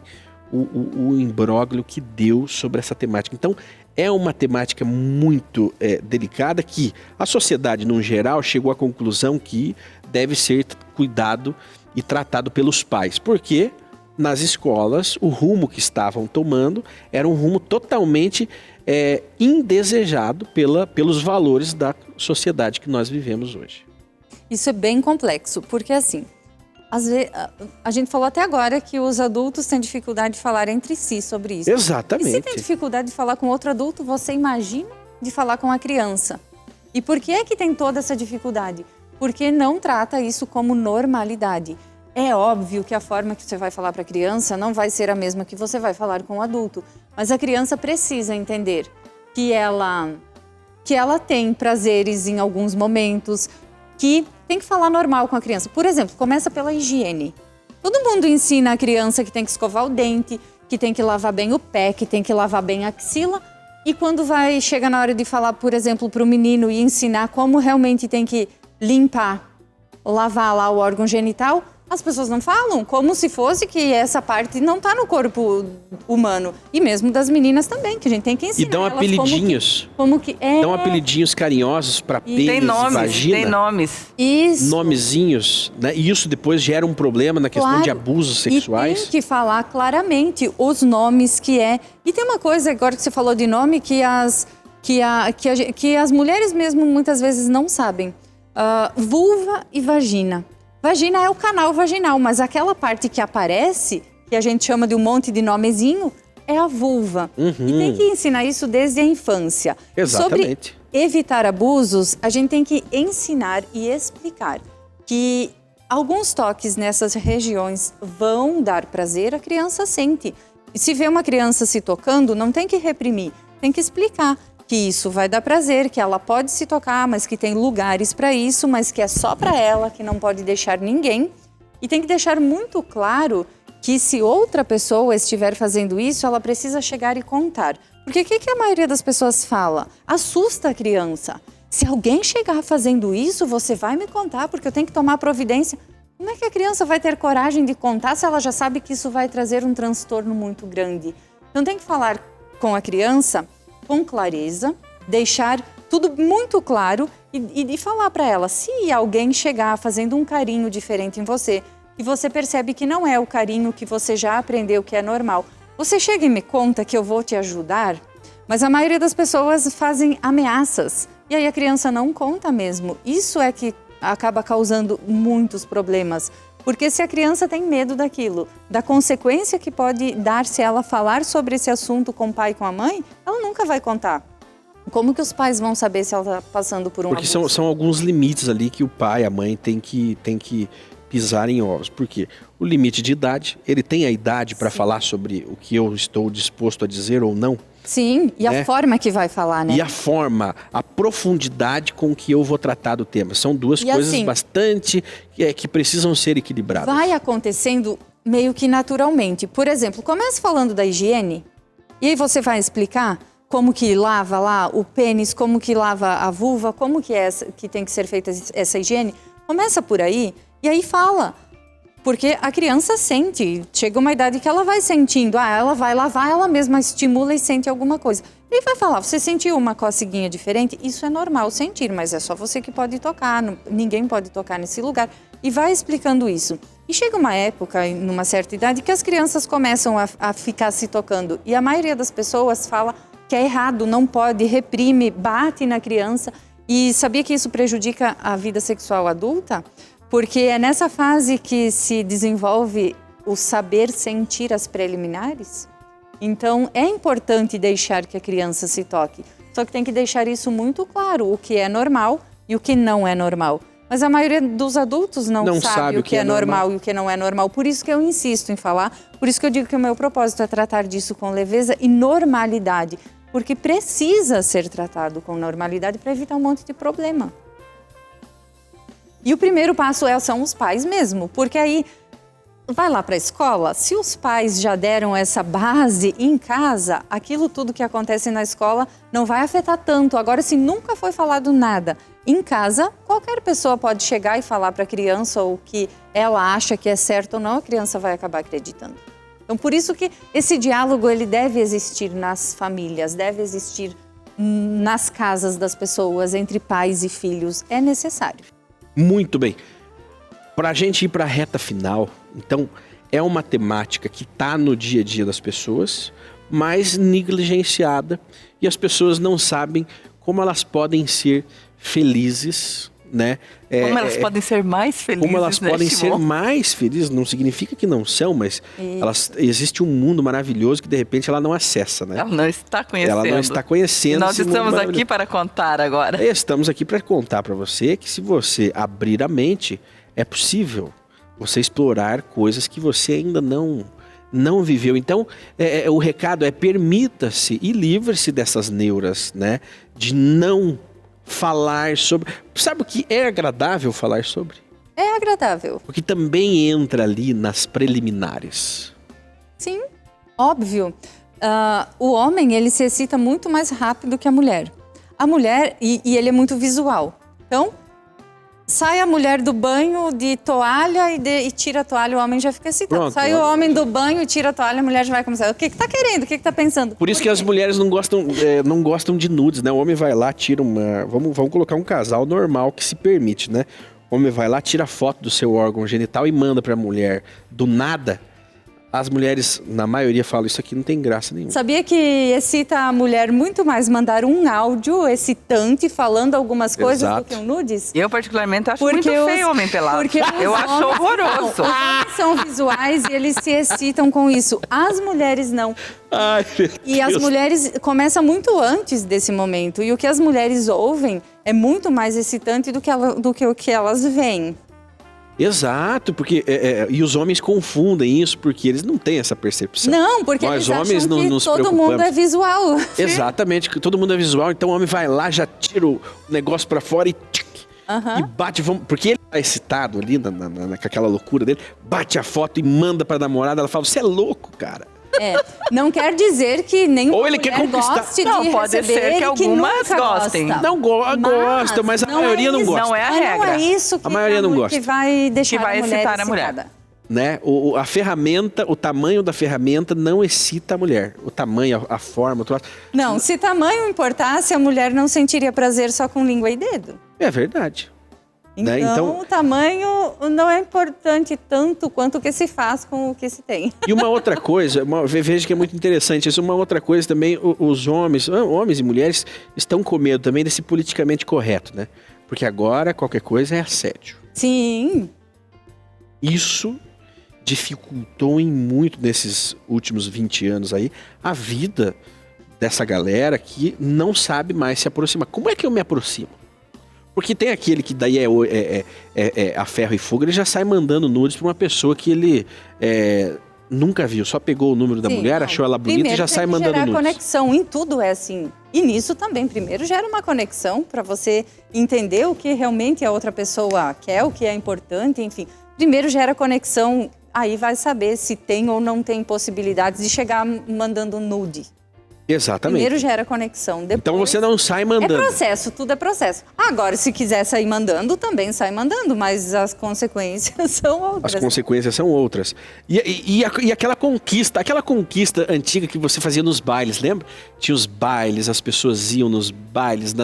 o imbróglio que deu sobre essa temática. Então, é uma temática muito delicada que a sociedade, no geral, chegou à conclusão que deve ser cuidado e tratado pelos pais. Por quê? Nas escolas, o rumo que estavam tomando era um rumo totalmente indesejado pelos valores da sociedade que nós vivemos hoje. Isso é bem complexo, porque assim, às vezes, a gente falou até agora que os adultos têm dificuldade de falar entre si sobre isso. Exatamente. E se tem dificuldade de falar com outro adulto, você imagina de falar com a criança. E por que é que tem toda essa dificuldade? Porque não trata isso como normalidade. É óbvio que a forma que você vai falar para a criança não vai ser a mesma que você vai falar com o adulto. Mas a criança precisa entender que ela tem prazeres em alguns momentos, que tem que falar normal com a criança. Por exemplo, começa pela higiene. Todo mundo ensina a criança que tem que escovar o dente, que tem que lavar bem o pé, que tem que lavar bem a axila. E quando chega na hora de falar, por exemplo, para o menino e ensinar como realmente tem que limpar, lavar lá o órgão genital, as pessoas não falam, como se fosse que essa parte não está no corpo humano. E mesmo das meninas também, que a gente tem que ensinar. E dão apelidinhos. Dão apelidinhos carinhosos para pênis, vagina. Tem nomes. Isso. Nomezinhos, né? E isso depois gera um problema na questão de abusos sexuais. E tem que falar claramente os nomes que é. E tem uma coisa, agora que você falou de nome, que as mulheres mesmo muitas vezes não sabem. Vulva e vagina. Vagina é o canal vaginal, mas aquela parte que aparece, que a gente chama de um monte de nomezinho, é a vulva. E tem que ensinar isso desde a infância. Exatamente. Sobre evitar abusos, a gente tem que ensinar e explicar que alguns toques nessas regiões vão dar prazer, a criança sente. E se vê uma criança se tocando, não tem que reprimir, tem que explicar que isso vai dar prazer, que ela pode se tocar, mas que tem lugares para isso, mas que é só para ela, que não pode deixar ninguém. E tem que deixar muito claro que se outra pessoa estiver fazendo isso, ela precisa chegar e contar. Porque o que a maioria das pessoas fala? Assusta a criança. Se alguém chegar fazendo isso, você vai me contar, porque eu tenho que tomar providência. Como é que a criança vai ter coragem de contar se ela já sabe que isso vai trazer um transtorno muito grande? Então tem que falar com a criança com clareza, deixar tudo muito claro e falar para ela, se alguém chegar fazendo um carinho diferente em você e você percebe que não é o carinho que você já aprendeu que é normal, você chega e me conta que eu vou te ajudar, Mas a maioria das pessoas fazem ameaças. E aí a criança não conta mesmo. Isso é que acaba causando muitos problemas. Porque se a criança tem medo daquilo, da consequência que pode dar se ela falar sobre esse assunto com o pai e com a mãe, ela nunca vai contar. Como que os pais vão saber se ela está passando por um abuso? Porque são alguns limites ali que o pai e a mãe tem que pisar em ovos. Por quê? O limite de idade, ele tem a idade para falar sobre o que eu estou disposto a dizer ou não? Sim, e a forma que vai falar, né? E a forma, a profundidade com que eu vou tratar do tema. São duas coisas assim, bastante que precisam ser equilibradas. Vai acontecendo meio que naturalmente. Por exemplo, começa falando da higiene, e aí você vai explicar como que lava lá o pênis, como que lava a vulva, como que que tem que ser feita essa higiene. Começa por aí, e aí fala. Porque a criança sente, chega uma idade que ela vai sentindo, ela vai lavar, ela mesma estimula e sente alguma coisa. E vai falar, você sentiu uma coceguinha diferente? Isso é normal sentir, mas é só você que pode tocar, ninguém pode tocar nesse lugar. E vai explicando isso. E chega uma época, numa certa idade, que as crianças começam a ficar se tocando. E a maioria das pessoas fala que é errado, não pode, reprime, bate na criança. E sabia que isso prejudica a vida sexual adulta? Porque é nessa fase que se desenvolve o saber sentir as preliminares. Então, é importante deixar que a criança se toque. Só que tem que deixar isso muito claro, o que é normal e o que não é normal. Mas a maioria dos adultos não sabe o que é normal e o que não é normal. Por isso que eu insisto em falar, por isso que eu digo que o meu propósito é tratar disso com leveza e normalidade. Porque precisa ser tratado com normalidade para evitar um monte de problema. E o primeiro passo são os pais mesmo, porque aí vai lá para a escola, se os pais já deram essa base em casa, aquilo tudo que acontece na escola não vai afetar tanto. Agora, se nunca foi falado nada em casa, qualquer pessoa pode chegar e falar para a criança o que ela acha que é certo ou não, a criança vai acabar acreditando. Então, por isso que esse diálogo ele deve existir nas famílias, deve existir nas casas das pessoas, entre pais e filhos, é necessário. Muito bem. Para a gente ir para a reta final, então, é uma temática que está no dia a dia das pessoas, mas negligenciada, e as pessoas não sabem como elas podem ser felizes, né? Como elas podem ser mais felizes, como elas podem ser mais felizes, não significa que não são, mas existe um mundo maravilhoso que de repente ela não acessa, né? Ela não está conhecendo. Ela não está conhecendo. Nós estamos aqui para contar agora. Estamos aqui para contar para você que se você abrir a mente, é possível você explorar coisas que você ainda não viveu. Então, o recado é permita-se e livre-se dessas neuras, né? De não falar sobre... Sabe o que é agradável falar sobre? É agradável. Porque também entra ali nas preliminares. Sim, óbvio. O homem, ele se excita muito mais rápido que a mulher. A mulher, e ele é muito visual. Então, sai a mulher do banho de toalha e tira a toalha, o homem já fica excitado. Pronto, sai o homem do banho e tira a toalha, a mulher já vai começar. O que tá querendo? O que tá pensando? Por isso que as mulheres não gostam de nudes, né? O homem vai lá, tira uma... Vamos colocar um casal normal que se permite, né? O homem vai lá, tira a foto do seu órgão genital e manda pra mulher do nada. As mulheres, na maioria, falam isso aqui não tem graça nenhuma. Sabia que excita a mulher muito mais mandar um áudio excitante falando algumas coisas do que um nudes? Eu, particularmente, acho muito feio homem pelado. Eu acho horroroso. Os homens são visuais e eles se excitam com isso. As mulheres não. Ai, meu Deus. E as mulheres começam muito antes desse momento. E o que as mulheres ouvem é muito mais excitante do que o que elas veem. Exato, porque e os homens confundem isso porque eles não têm essa percepção. Não, porque nós eles homens acham que nos todo mundo é visual. Exatamente, que todo mundo é visual, então o homem vai lá, já tira o negócio pra fora e bate, porque ele tá excitado ali, com aquela loucura dele, bate a foto e manda pra namorada, ela fala, você é louco, cara. Não quer dizer que nem ou ele quer conquistar. Não, pode ser que algumas gostem. Não gostam, mas a maioria não gosta. Não é a regra. Não é isso que, a maioria não gosta. Que vai deixar que vai excitar a mulher. Né? A ferramenta, o tamanho da ferramenta não excita a mulher. O tamanho, a forma, o troço. Não, se tamanho importasse, a mulher não sentiria prazer só com língua e dedo. É verdade. Então, o tamanho não é importante tanto quanto o que se faz com o que se tem. E uma outra coisa, veja que é muito interessante isso, uma outra coisa também, os homens e mulheres estão com medo também desse politicamente correto, né? Porque agora qualquer coisa é assédio. Sim. Isso dificultou em muito nesses últimos 20 anos aí a vida dessa galera que não sabe mais se aproximar. Como é que eu me aproximo? Porque tem aquele que daí é a ferro e fogo, ele já sai mandando nudes pra uma pessoa que ele nunca viu, só pegou o número da mulher, achou ela bonita e já sai mandando nudes. Conexão em tudo é assim. E nisso também, primeiro gera uma conexão para você entender o que realmente a outra pessoa quer, o que é importante, enfim. Primeiro gera conexão, aí vai saber se tem ou não tem possibilidades de chegar mandando nude. Exatamente. Primeiro gera conexão, depois... Então você não sai mandando. É processo, tudo é processo. Agora, se quiser sair mandando, também sai mandando, mas as consequências são outras. As consequências são outras. E aquela conquista antiga que você fazia nos bailes, lembra? Tinha os bailes, as pessoas iam nos bailes,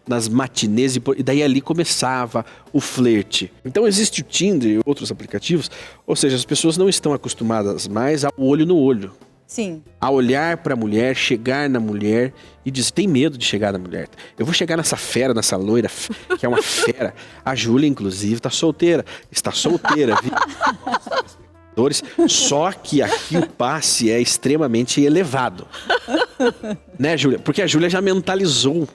nas matinês, e daí ali começava o flerte. Então existe o Tinder e outros aplicativos, ou seja, as pessoas não estão acostumadas mais ao olho no olho. Sim. A olhar para a mulher, chegar na mulher e dizer, tem medo de chegar na mulher. Eu vou chegar nessa fera, nessa loira, que é uma fera. A Júlia, inclusive, está solteira, viu? Só que aqui o passe é extremamente elevado. Né, Júlia? Porque a Júlia já mentalizou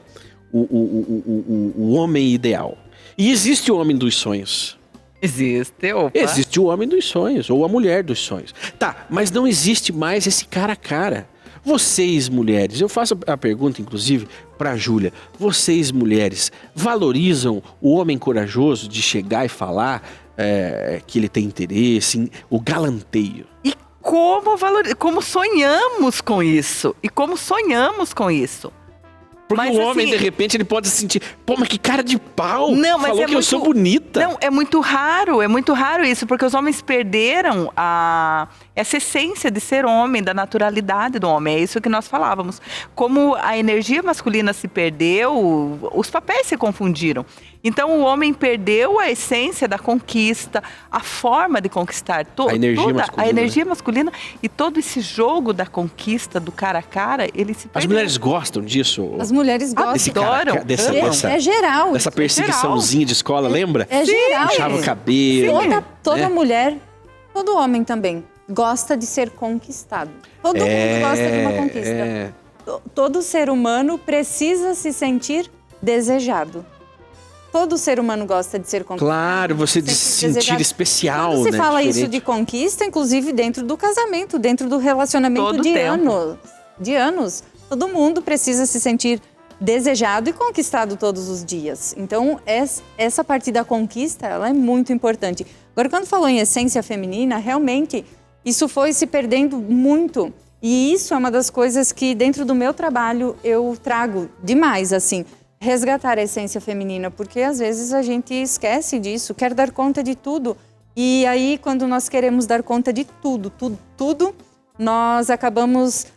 o homem ideal. E existe o homem dos sonhos. Existe, opa. Existe o homem dos sonhos, ou a mulher dos sonhos. Tá, mas não existe mais esse cara a cara. Vocês, mulheres, eu faço a pergunta, inclusive, pra Júlia. Vocês, mulheres, valorizam o homem corajoso de chegar e falar que ele tem interesse, o galanteio? E como sonhamos com isso? Porque mas, o homem, assim, de repente, ele pode se sentir... Pô, mas que cara de pau! Não, mas falou que eu sou bonita. Não, é muito raro isso, porque os homens perderam essa essência de ser homem, da naturalidade do homem. É isso que nós falávamos. Como a energia masculina se perdeu, os papéis se confundiram. Então, o homem perdeu a essência da conquista, a forma de conquistar. A energia masculina e todo esse jogo da conquista, do cara a cara, ele se perdeu. As mulheres gostam disso? As mulheres gostam. Adoram. É geral. Dessa perseguiçãozinha de escola, lembra? É geral. Puxava o cabelo. Toda mulher, todo homem também, gosta de ser conquistado. Todo mundo gosta de uma conquista. Todo ser humano precisa se sentir desejado. Todo ser humano gosta de ser conquistado. Claro, você de se sentir especial, quando né? Você fala diferente. Isso de conquista, inclusive dentro do casamento, dentro do relacionamento de anos. Todo mundo precisa se sentir desejado e conquistado todos os dias. Então, essa parte da conquista, ela é muito importante. Agora, quando falou em essência feminina, realmente, isso foi se perdendo muito. E isso é uma das coisas que, dentro do meu trabalho, eu trago demais, assim, resgatar a essência feminina, porque às vezes a gente esquece disso, quer dar conta de tudo. E aí, quando nós queremos dar conta de tudo, nós acabamos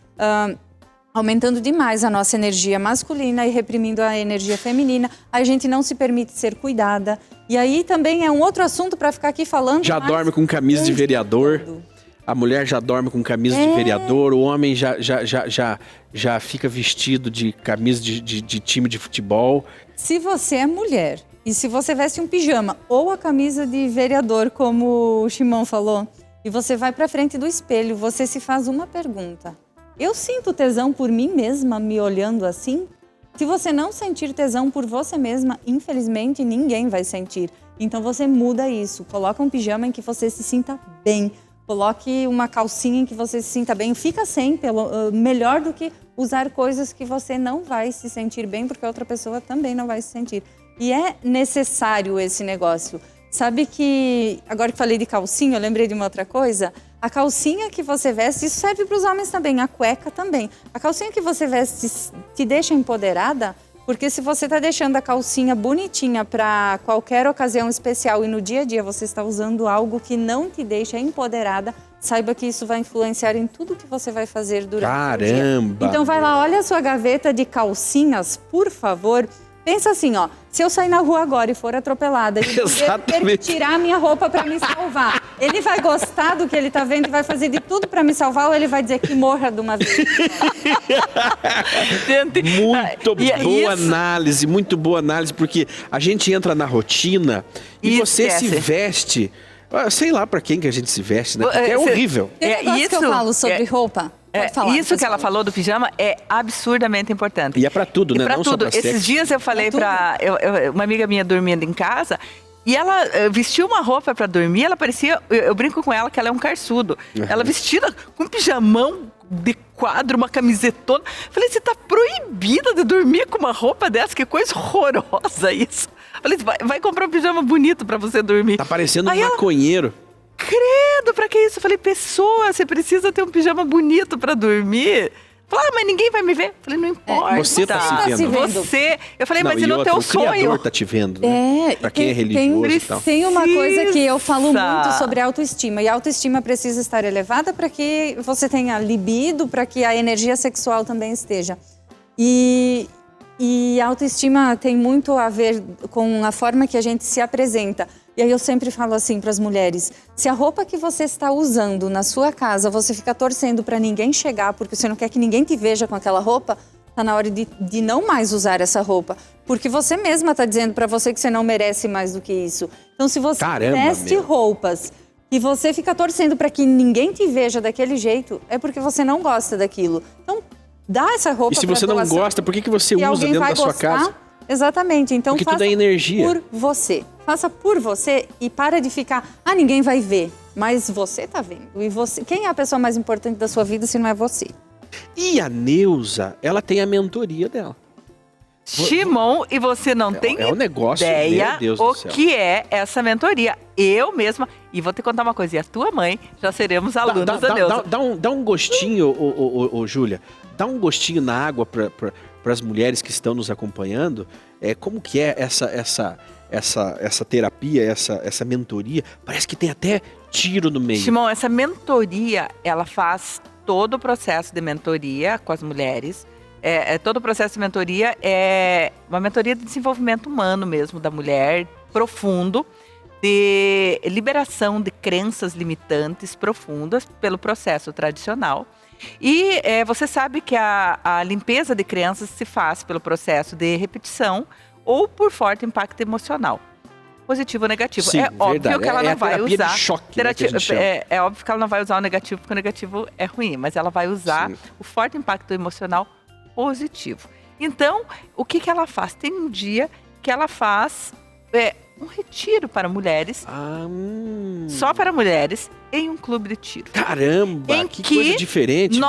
aumentando demais a nossa energia masculina e reprimindo a energia feminina. A gente não se permite ser cuidada. E aí também é um outro assunto para ficar aqui falando. Já dorme com camisa de vereador. A mulher já dorme com camisa de vereador, o homem já fica vestido de camisa de time de futebol. Se você é mulher e se você veste um pijama ou a camisa de vereador, como o Shimon falou, e você vai para frente do espelho, você se faz uma pergunta. Eu sinto tesão por mim mesma me olhando assim? Se você não sentir tesão por você mesma, infelizmente ninguém vai sentir. Então você muda isso, coloca um pijama em que você se sinta bem. Coloque uma calcinha em que você se sinta bem. Fica sem, melhor do que usar coisas que você não vai se sentir bem, porque a outra pessoa também não vai se sentir. E é necessário esse negócio. Sabe que, agora que falei de calcinha, eu lembrei de uma outra coisa. A calcinha que você veste, isso serve para os homens também, a cueca também. A calcinha que você veste te deixa empoderada, porque se você está deixando a calcinha bonitinha para qualquer ocasião especial e no dia a dia você está usando algo que não te deixa empoderada, saiba que isso vai influenciar em tudo que você vai fazer durante o dia. Caramba! Então vai lá, olha a sua gaveta de calcinhas, por favor, Pensa assim, ó, se eu sair na rua agora e for atropelada, e ele tirar a minha roupa para me salvar, ele vai gostar do que ele tá vendo e vai fazer de tudo para me salvar, ou ele vai dizer que morra de uma vez? Muito boa análise, porque a gente entra na rotina e você se veste, sei lá para quem que a gente se veste, né? Porque é horrível. Isso que eu falo sobre roupa. Isso que ela falou do pijama é absurdamente importante. E é pra tudo, né? Pra tudo. Esses dias eu falei pra uma amiga minha dormindo em casa, e ela vestiu uma roupa pra dormir, ela parecia, eu brinco com ela que ela é um carçudo. Ela vestida com um pijamão de quadro, uma camisetona. Falei, você tá proibida de dormir com uma roupa dessa? Que coisa horrorosa isso. Falei, vai comprar um pijama bonito pra você dormir. Tá parecendo um maconheiro. Credo, pra que isso? Eu falei, pessoa, você precisa ter um pijama bonito pra dormir. Falei, mas ninguém vai me ver. Eu falei, não importa. Você tá se vendo. Você. Eu falei, mas e no teu sonho? O Criador tá te vendo, né? Pra quem é religioso e tal. Tem uma coisa que eu falo muito sobre autoestima. E a autoestima precisa estar elevada para que você tenha libido, para que a energia sexual também esteja. E a autoestima tem muito a ver com a forma que a gente se apresenta. E aí eu sempre falo assim para as mulheres, se a roupa que você está usando na sua casa, você fica torcendo para ninguém chegar, porque você não quer que ninguém te veja com aquela roupa, tá na hora de não mais usar essa roupa. Porque você mesma está dizendo para você que você não merece mais do que isso. Então se você veste roupas e você fica torcendo para que ninguém te veja daquele jeito, é porque você não gosta daquilo. Então dá essa roupa. E se você não gosta, por que você usa dentro da sua casa? Exatamente, então porque faça tudo é energia. Por você. Faça por você e para de ficar, ninguém vai ver, mas você tá vendo. E você, quem é a pessoa mais importante da sua vida se não é você? E a Neuza, ela tem a mentoria dela. Shimon, e você não tem um negócio, ideia meu Deus do céu. Que é essa mentoria. Eu mesma, e vou te contar uma coisa, e a tua mãe, já seremos alunos da Neuza. Dá um gostinho, Júlia, dá um gostinho na água para as mulheres que estão nos acompanhando, como que é essa terapia, essa mentoria. Parece que tem até tiro no meio. Shimon, essa mentoria, ela faz todo o processo de mentoria com as mulheres. Todo o processo de mentoria é uma mentoria de desenvolvimento humano mesmo, da mulher, profundo, de liberação de crenças limitantes profundas pelo processo tradicional. E você sabe que a limpeza de crenças se faz pelo processo de repetição ou por forte impacto emocional, positivo ou negativo. Sim, óbvio que ela não vai usar de choque, né, é óbvio que ela não vai usar o negativo, porque o negativo é ruim, mas ela vai usar o forte impacto emocional positivo. Então, o que ela faz? Tem um dia que ela faz um retiro para mulheres, só para mulheres, em um clube de tiro. Caramba, que coisa diferente.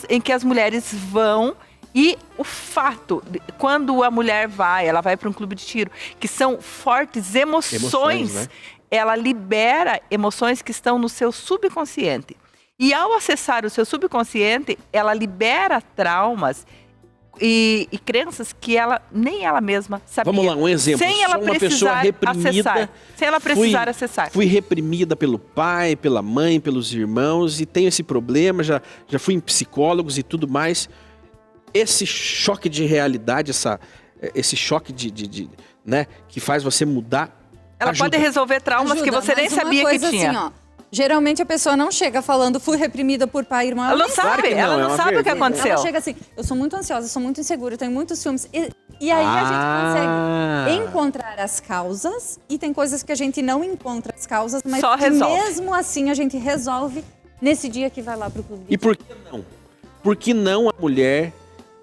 Em que as mulheres vão. E o fato, quando a mulher ela vai para um clube de tiro, que são fortes emoções, né? Ela libera emoções que estão no seu subconsciente. E ao acessar o seu subconsciente, ela libera traumas e crenças que nem ela mesma sabia. Vamos lá, um exemplo. Sem ela precisar acessar. Sem ela precisar acessar. Fui reprimida pelo pai, pela mãe, pelos irmãos, e tenho esse problema, já fui em psicólogos e tudo mais. Esse choque de realidade, esse choque né, que faz você mudar, ela ajuda. Pode resolver traumas que você nem sabia que tinha. Assim, geralmente a pessoa não chega falando, fui reprimida por pai e irmão. Ela não sabe, ela não sabe o que aconteceu. Ela chega assim, eu sou muito ansiosa, eu sou muito insegura, eu tenho muitos ciúmes. E aí a gente consegue encontrar as causas, e tem coisas que a gente não encontra as causas, mas só que resolve. Mesmo assim a gente resolve nesse dia que vai lá pro clube. E por que não? Por que não a mulher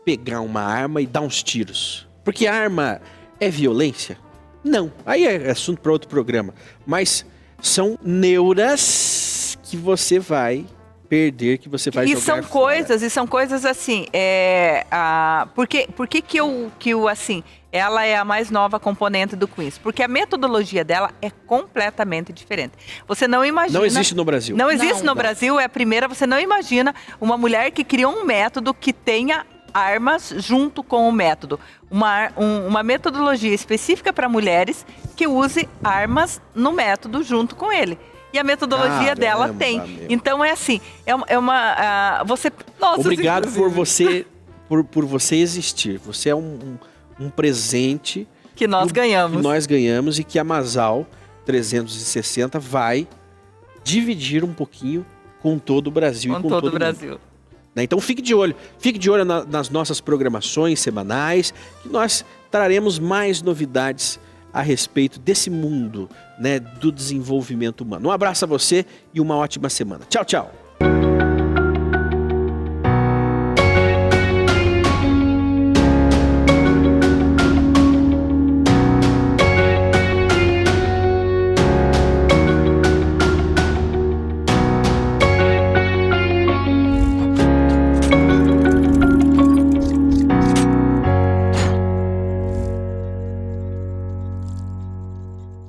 pegar uma arma e dar uns tiros? Porque a arma é violência? Não. Aí é assunto para outro programa. Mas são neuras que você vai perder, que você vai jogar fora. E são coisas assim, por que assim, ela é a mais nova componente do Queens? Porque a metodologia dela é completamente diferente. Você não imagina... Não existe no Brasil. Não existe no Brasil, é a primeira, você não imagina uma mulher que criou um método que tenha armas junto com o método. Uma metodologia específica para mulheres que use armas no método junto com ele. E a metodologia dela tem. Então é assim, você... Nossa, obrigado por você existir. Você é um presente que nós ganhamos. Que nós ganhamos e que a Masal 360 vai dividir um pouquinho com todo o Brasil. Com todo o Brasil. Então fique de olho nas nossas programações semanais, que nós traremos mais novidades a respeito desse mundo, né, do desenvolvimento humano. Um abraço a você e uma ótima semana. Tchau, tchau.